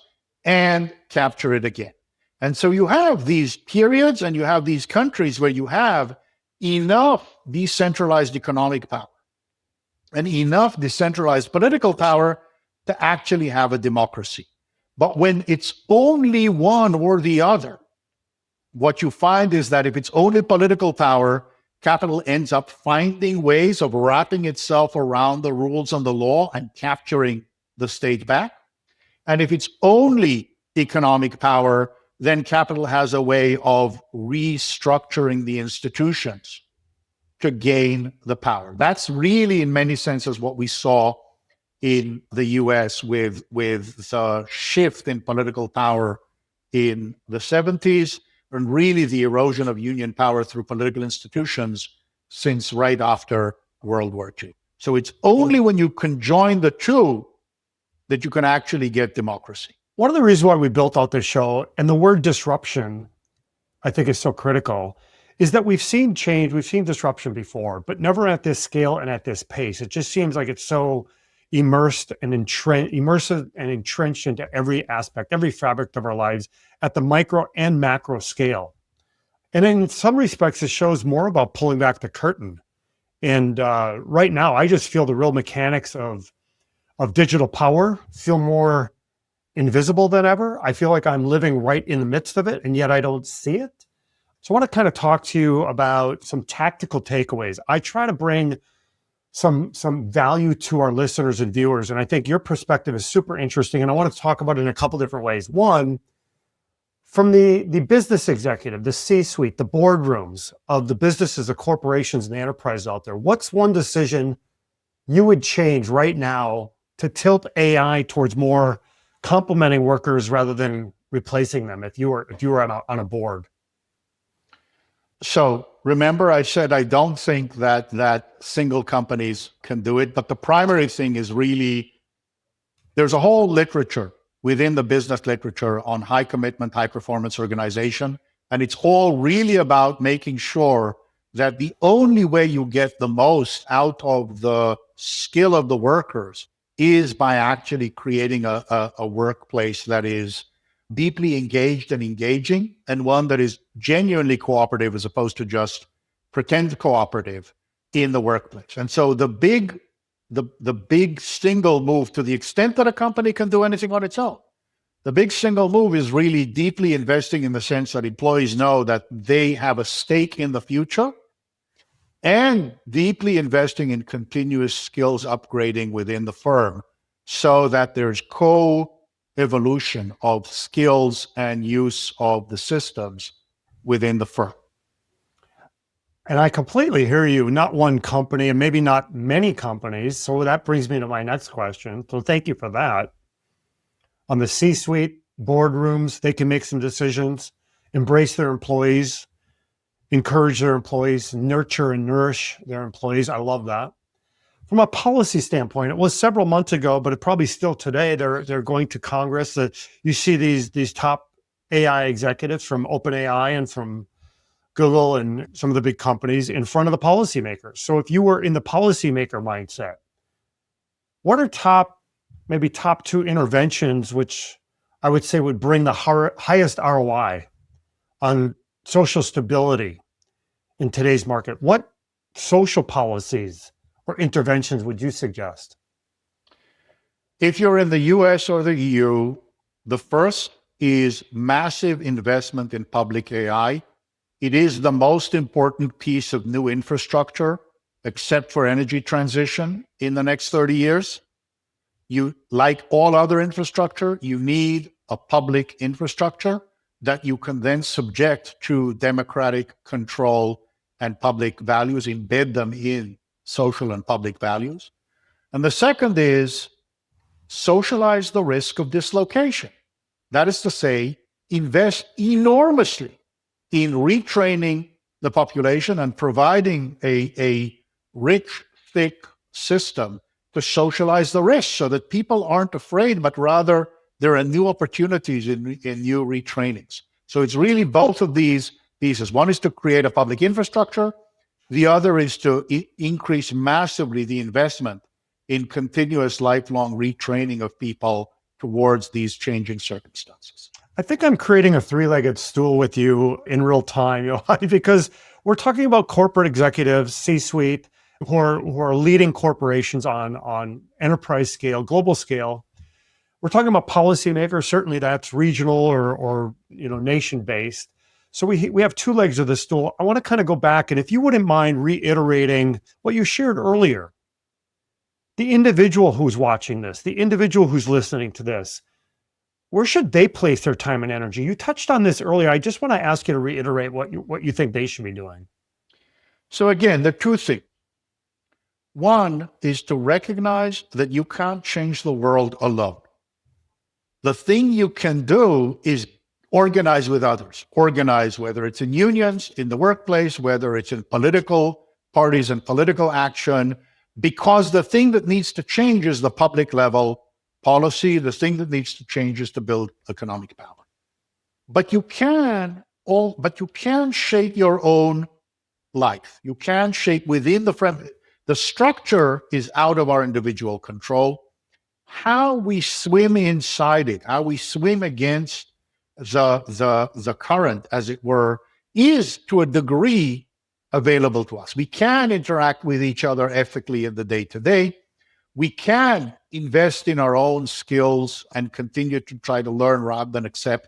and capture it again. And so you have these periods and you have these countries where you have enough decentralized economic power and enough decentralized political power to actually have a democracy. But when it's only one or the other, what you find is that if it's only political power, capital ends up finding ways of wrapping itself around the rules and the law and capturing the state back. And if it's only economic power, then capital has a way of restructuring the institutions to gain the power. That's really, in many senses, what we saw in the US with the shift in political power in the 70s, and really the erosion of union power through political institutions since right after World War II. So it's only when you conjoin the two that you can actually get democracy. One of the reasons why we built out this show, and the word disruption, I think is so critical, is that we've seen change, we've seen disruption before, but never at this scale and at this pace. It just seems like it's so immersive and entrenched into every aspect, every fabric of our lives at the micro and macro scale. And in some respects, the show is more about pulling back the curtain. And right now, I just feel the real mechanics of digital power feel more invisible than ever. I feel like I'm living right in the midst of it, and yet I don't see it. So I want to kind of talk to you about some tactical takeaways. I try to bring some value to our listeners and viewers. And I think your perspective is super interesting. And I want to talk about it in a couple different ways. One, from the business executive, the C-suite, the boardrooms of the businesses, the corporations, and the enterprise out there, what's one decision you would change right now to tilt AI towards more complementing workers rather than replacing them if you were on a board? So remember, I said I don't think that single companies can do it, but the primary thing is really there's a whole literature within the business literature on high commitment, high performance organization, and it's all really about making sure that the only way you get the most out of the skill of the workers is by actually creating a workplace that is deeply engaged and engaging, and one that is genuinely cooperative as opposed to just pretend cooperative in the workplace. And so the big single move, to the extent that a company can do anything on its own, the big single move is really deeply investing in the sense that employees know that they have a stake in the future, and deeply investing in continuous skills upgrading within the firm so that there's co-evolution of skills and use of the systems within the firm. And I completely hear you. Not one company and maybe not many companies. So that brings me to my next question. So thank you for that. On the C-suite, boardrooms, they can make some decisions, embrace their employees, encourage their employees, nurture and nourish their employees. I love that. From a policy standpoint, it was several months ago, but it probably still today, they're going to Congress. That you see these top AI executives from OpenAI and from Google and some of the big companies in front of the policymakers. So if you were in the policymaker mindset, what are maybe top two interventions, which I would say would bring the highest ROI on social stability in today's market? What social policies or interventions would you suggest? If you're in the US or the EU, the first is massive investment in public AI. It is the most important piece of new infrastructure, except for energy transition in the next 30 years. You, like all other infrastructure, you need a public infrastructure that you can then subject to democratic control and public values, embed them in social and public values. And the second is socialize the risk of dislocation. That is to say, invest enormously in retraining the population and providing a rich, thick system to socialize the risk so that people aren't afraid, but rather there are new opportunities in new retrainings. So it's really both of these pieces. One is to create a public infrastructure. The other is to increase massively the investment in continuous lifelong retraining of people towards these changing circumstances. I think I'm creating a three-legged stool with you in real time, Yochai, because we're talking about corporate executives, C-suite, who are leading corporations on enterprise scale, global scale. We're talking about policymakers. Certainly, that's regional or nation-based. So we have two legs of the stool. I want to kind of go back, and if you wouldn't mind reiterating what you shared earlier, the individual who's watching this, the individual who's listening to this, where should they place their time and energy? You touched on this earlier. I just want to ask you to reiterate what you think they should be doing. So again, the two things. One is to recognize that you can't change the world alone. The thing you can do is organize with others. Organize, whether it's in unions, in the workplace, whether it's in political parties and political action, because the thing that needs to change is the public level policy. The thing that needs to change is to build economic power. But you can shape your own life. You can shape within the frame. The structure is out of our individual control. How we swim inside it, how we swim against the current, as it were, is to a degree available to us. We can interact with each other ethically in the day-to-day. We can invest in our own skills and continue to try to learn rather than accept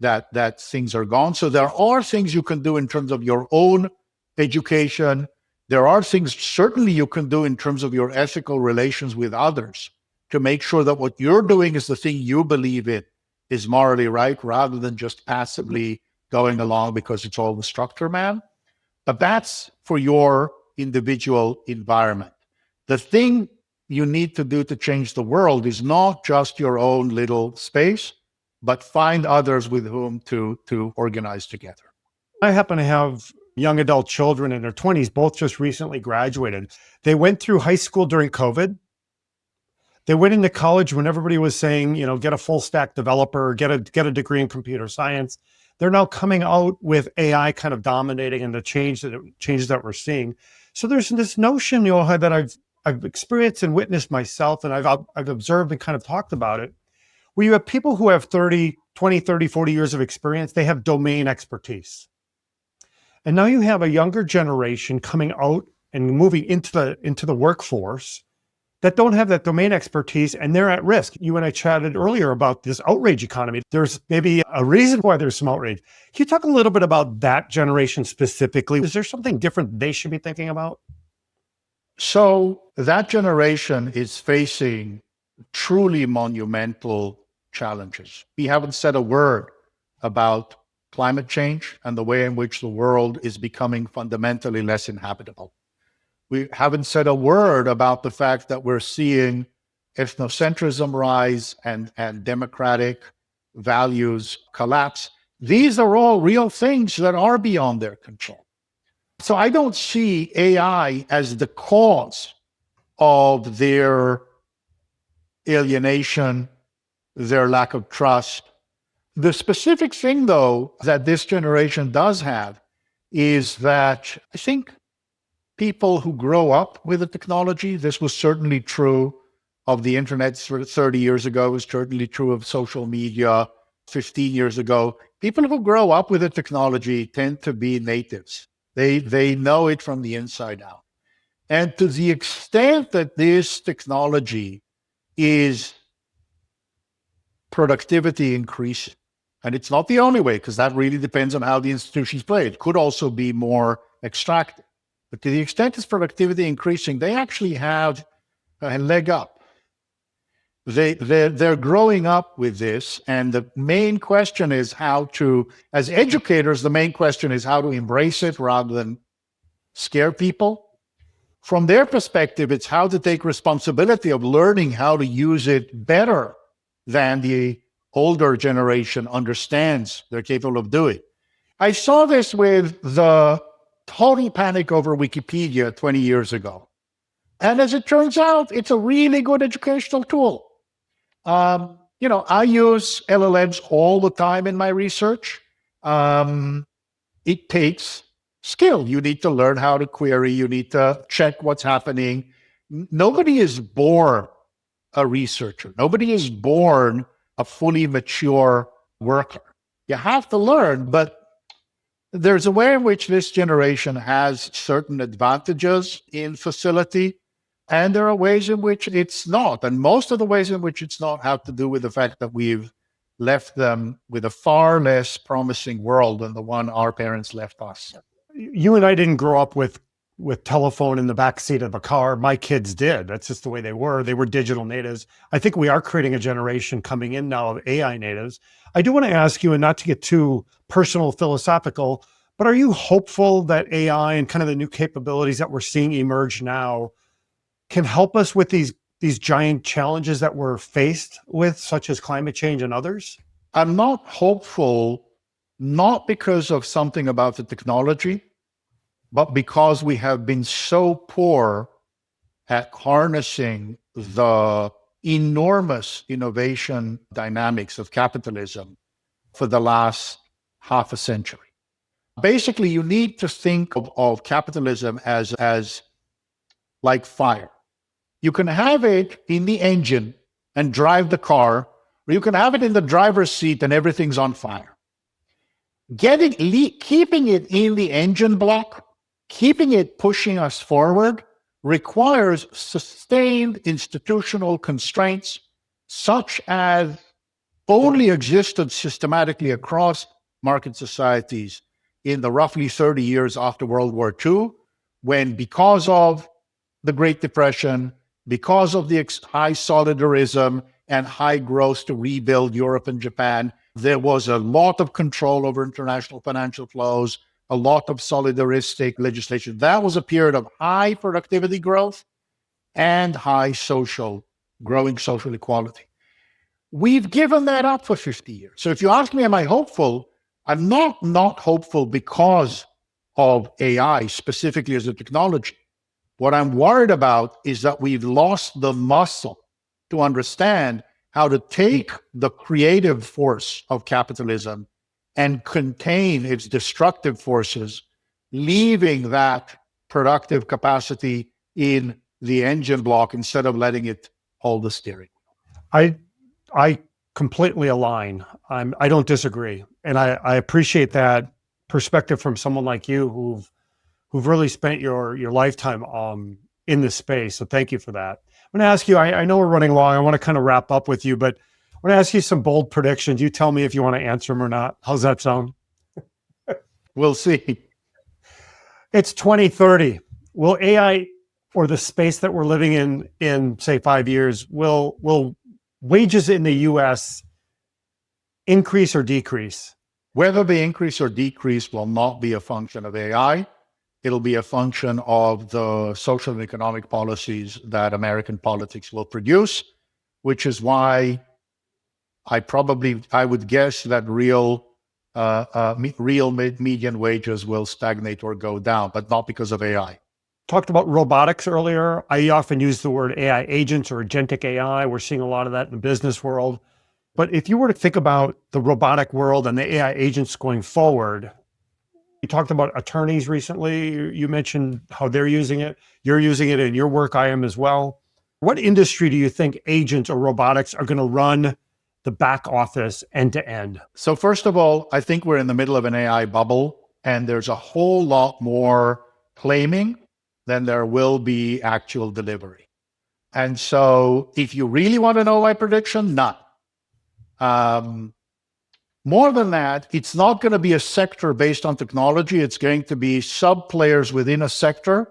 that things are gone. So there are things you can do in terms of your own education, There are things certainly you can do in terms of your ethical relations with others to make sure that what you're doing is the thing you believe in is morally right, rather than just passively going along because it's all the structure, man. But that's for your individual environment. The thing you need to do to change the world is not just your own little space, but find others with whom to organize together. I happen to have young adult children in their 20s, both just recently graduated. They went through high school during COVID. They went into college when everybody was saying, get a full stack developer, get a degree in computer science. They're now coming out with AI kind of dominating and the changes that we're seeing. So there's this notion, Yochai, that I've experienced and witnessed myself, and I've observed and kind of talked about it, where you have people who have 20, 30, 40 years of experience. They have domain expertise. And now you have a younger generation coming out and moving into the workforce that don't have that domain expertise, and they're at risk. You and I chatted earlier about this outrage economy. There's maybe a reason why there's some outrage. Can you talk a little bit about that generation specifically? Is there something different they should be thinking about? So that generation is facing truly monumental challenges. We haven't said a word about climate change and the way in which the world is becoming fundamentally less inhabitable. We haven't said a word about the fact that we're seeing ethnocentrism rise and democratic values collapse. These are all real things that are beyond their control. So I don't see AI as the cause of their alienation, their lack of trust. The specific thing, though, that this generation does have is that I think people who grow up with the technology, this was certainly true of the internet 30 years ago, it was certainly true of social media 15 years ago. People who grow up with the technology tend to be natives. They know it from the inside out. And to the extent that this technology is productivity increasing, and it's not the only way, because that really depends on how the institutions play. It could also be more extractive. But to the extent it's productivity increasing, they actually have a leg up. They're growing up with this, and the main question is how to, as educators, the main question is how to embrace it rather than scare people. From their perspective, it's how to take responsibility of learning how to use it better than the older generation understands they're capable of doing. I saw this with the total panic over Wikipedia 20 years ago. And as it turns out, it's a really good educational tool. I use LLMs all the time in my research. It takes skill. You need to learn how to query. You need to check what's happening. Nobody is born a researcher. Nobody is born a fully mature worker. You have to learn, but there's a way in which this generation has certain advantages in facility, and there are ways in which it's not. And most of the ways in which it's not have to do with the fact that we've left them with a far less promising world than the one our parents left us. You and I didn't grow up with telephone in the backseat of a car. My kids did. That's just the way they were. They were digital natives. I think we are creating a generation coming in now of AI natives. I do want to ask you, and not to get too personal, philosophical, but are you hopeful that AI and kind of the new capabilities that we're seeing emerge now can help us with these giant challenges that we're faced with, such as climate change and others? I'm not hopeful, not because of something about the technology, but because we have been so poor at harnessing the enormous innovation dynamics of capitalism for the last half a century. Basically, you need to think of capitalism as like fire. You can have it in the engine and drive the car, or you can have it in the driver's seat and everything's on fire. Keeping it in the engine block, keeping it pushing us forward, requires sustained institutional constraints, such as only existed systematically across market societies in the roughly 30 years after World War II, when, because of the Great Depression, because of the high solidarism and high growth to rebuild Europe and Japan, there was a lot of control over international financial flows, a lot of solidaristic legislation. That was a period of high productivity growth and high growing social equality. We've given that up for 50 years. So if you ask me, am I hopeful? I'm not hopeful because of AI, specifically as a technology. What I'm worried about is that we've lost the muscle to understand how to take the creative force of capitalism and contain its destructive forces, leaving that productive capacity in the engine block instead of letting it hold the steering. I completely align. I don't disagree. And I appreciate that perspective from someone like you who've really spent your lifetime in this space. So thank you for that. I'm going to ask you, I know we're running long. I want to kind of wrap up with you, but I want to ask you some bold predictions. You tell me if you want to answer them or not. How's that sound? We'll see. It's 2030. Will AI, or the space that we're living in say 5 years, will wages in the US increase or decrease? Whether they increase or decrease will not be a function of AI. It'll be a function of the social and economic policies that American politics will produce, which is why I would guess that real median wages will stagnate or go down, but not because of AI. Talked about robotics earlier. I often use the word AI agents or agentic AI. We're seeing a lot of that in the business world. But if you were to think about the robotic world and the AI agents going forward, you talked about attorneys recently. You mentioned how they're using it. You're using it in your work. I am as well. What industry do you think agents or robotics are going to run the back office end to end? So first of all, I think we're in the middle of an AI bubble, and there's a whole lot more claiming than there will be actual delivery. And so if you really want to know my prediction, none. More than that, it's not going to be a sector based on technology. It's going to be sub players within a sector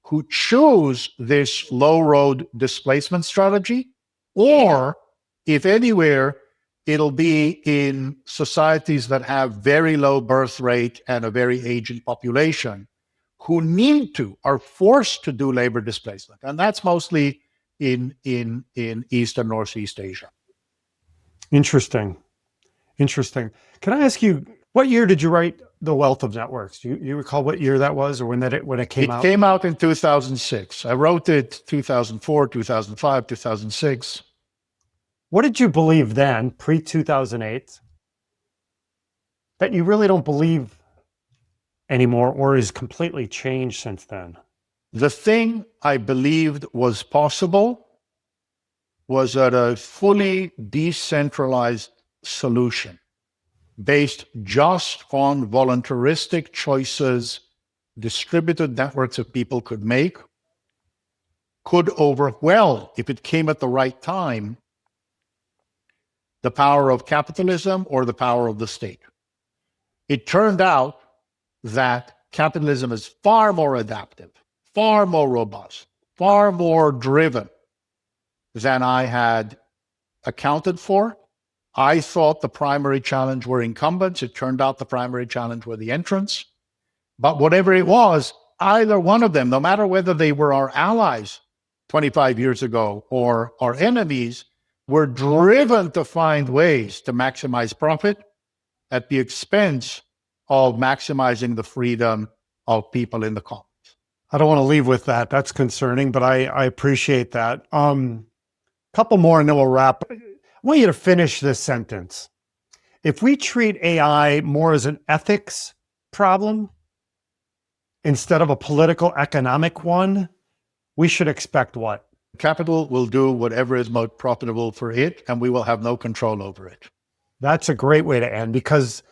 who choose this low road displacement strategy, or if anywhere, it'll be in societies that have very low birth rate and a very aging population who are forced to do labor displacement. And that's mostly in East and Northeast Asia. Interesting. Can I ask you, what year did you write The Wealth of Networks? Do you recall what year that was, or when it came out? It came out in 2006. I wrote it 2004, 2005, 2006. What did you believe then, pre-2008, that you really don't believe anymore, or is completely changed since then? The thing I believed was possible was that a fully decentralized solution based just on voluntaristic choices distributed networks of people could make could overwhelm, if it came at the right time, the power of capitalism or the power of the state. It turned out that capitalism is far more adaptive, far more robust, far more driven than I had accounted for. I thought the primary challenge were incumbents. It turned out the primary challenge were the entrants. But whatever it was, either one of them, no matter whether they were our allies 25 years ago or our enemies, were driven to find ways to maximize profit at the expense of maximizing the freedom of people in the commons. I don't want to leave with that. That's concerning, but I appreciate that. Couple more and then we'll wrap. I want you to finish this sentence. If we treat AI more as an ethics problem instead of a political economic one, we should expect what? Capital will do whatever is most profitable for it, and we will have no control over it. That's a great way to end, because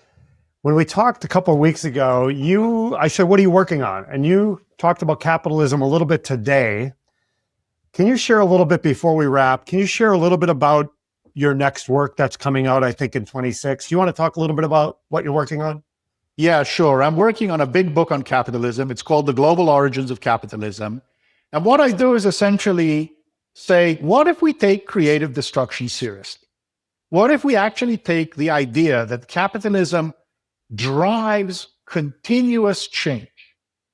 when we talked a couple of weeks ago, I said, what are you working on? And you talked about capitalism a little bit today. Can you share a little bit before we wrap? Can you share a little bit about your next work that's coming out, I think, in 26? Do you want to talk a little bit about what you're working on? Yeah, sure. I'm working on a big book on capitalism. It's called The Global Origins of Capitalism. And what I do is essentially say, what if we take creative destruction seriously? What if we actually take the idea that capitalism drives continuous change,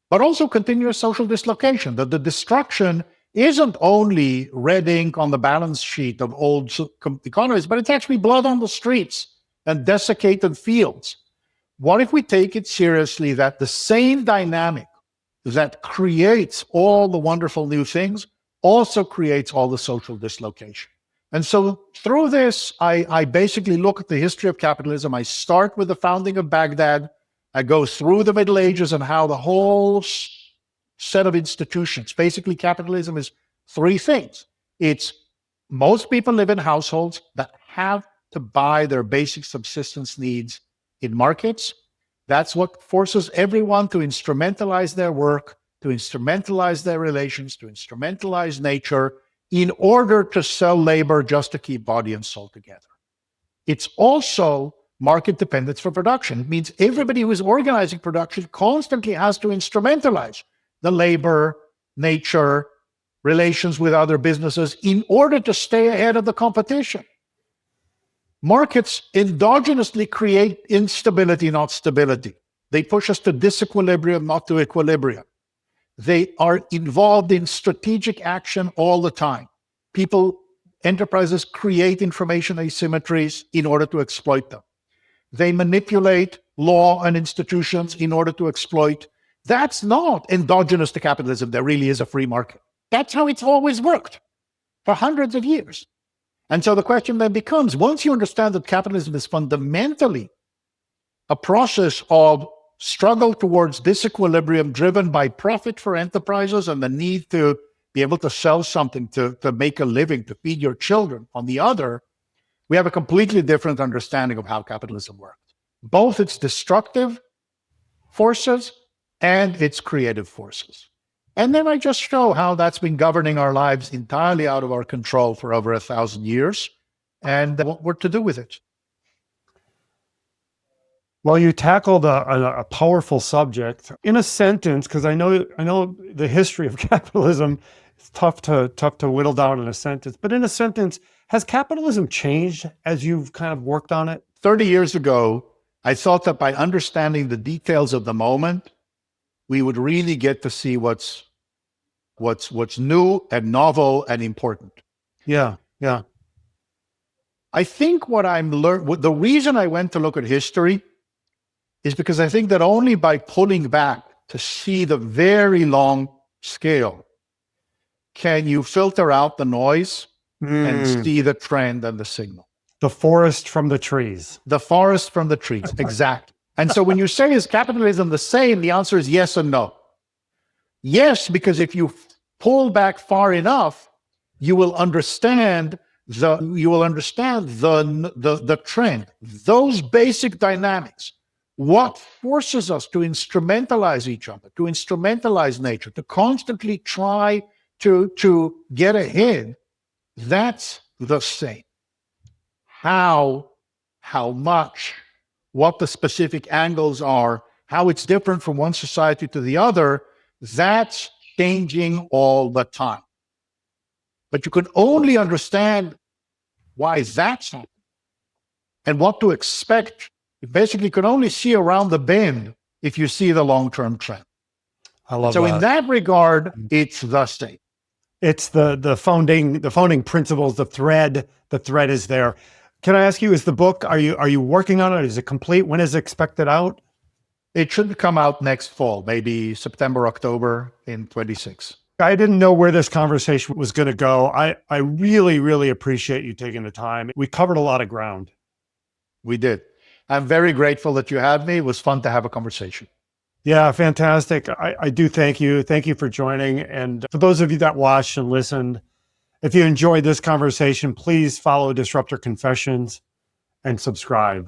but also continuous social dislocation, that the destruction isn't only red ink on the balance sheet of old economies, but it's actually blood on the streets and desiccated fields. What if we take it seriously that the same dynamic that creates all the wonderful new things also creates all the social dislocation? And so through this, I basically look at the history of capitalism. I start with the founding of Baghdad. I go through the Middle Ages and how the whole set of institutions, basically capitalism is three things. It's most people live in households that have to buy their basic subsistence needs in markets. That's what forces everyone to instrumentalize their work, to instrumentalize their relations, to instrumentalize nature in order to sell labor just to keep body and soul together. It's also market dependence for production. It means everybody who is organizing production constantly has to instrumentalize the labor, nature, relations with other businesses in order to stay ahead of the competition. Markets endogenously create instability, not stability. They push us to disequilibrium, not to equilibrium. They are involved in strategic action all the time. Enterprises create information asymmetries in order to exploit them. They manipulate law and institutions in order to exploit. That's not endogenous to capitalism. There really is a free market. That's how it's always worked for hundreds of years. And so the question then becomes, once you understand that capitalism is fundamentally a process of struggle towards disequilibrium driven by profit for enterprises and the need to be able to sell something to make a living, to feed your children. On the other, we have a completely different understanding of how capitalism works, both its destructive forces and its creative forces. And then I just show how that's been governing our lives entirely out of our control for over 1,000 years and what we're to do with it. Well, you tackled a powerful subject in a sentence, because I know the history of capitalism is tough to whittle down in a sentence. But in a sentence, has capitalism changed as you've kind of worked on it? 30 years ago, I thought that by understanding the details of the moment, we would really get to see what's new and novel and important. Yeah. I think the reason I went to look at history is because I think that only by pulling back to see the very long scale can you filter out the noise and see the trend and the signal. The forest from the trees. The forest from the trees, exactly. And so when you say, is capitalism the same? The answer is yes and no. Yes, because if you pull back far enough, you will understand the trend, those basic dynamics. What forces us to instrumentalize each other, to instrumentalize nature, to constantly try to get ahead? That's the same. How much, what the specific angles are, how it's different from one society to the other, that's changing all the time. But you can only understand why that's happening and what to expect. You basically can only see around the bend if you see the long-term trend. I love so that. In that regard, it's the same. It's the founding principles, the thread is there. Can I ask you, is the book, are you working on it? Is it complete? When is it expected out? It should come out next fall, maybe September, October in 26. I didn't know where this conversation was going to go. I really, really appreciate you taking the time. We covered a lot of ground. We did. I'm very grateful that you had me. It was fun to have a conversation. Yeah, fantastic. I do thank you. Thank you for joining. And for those of you that watched and listened, if you enjoyed this conversation, please follow Disruptor Confessions and subscribe.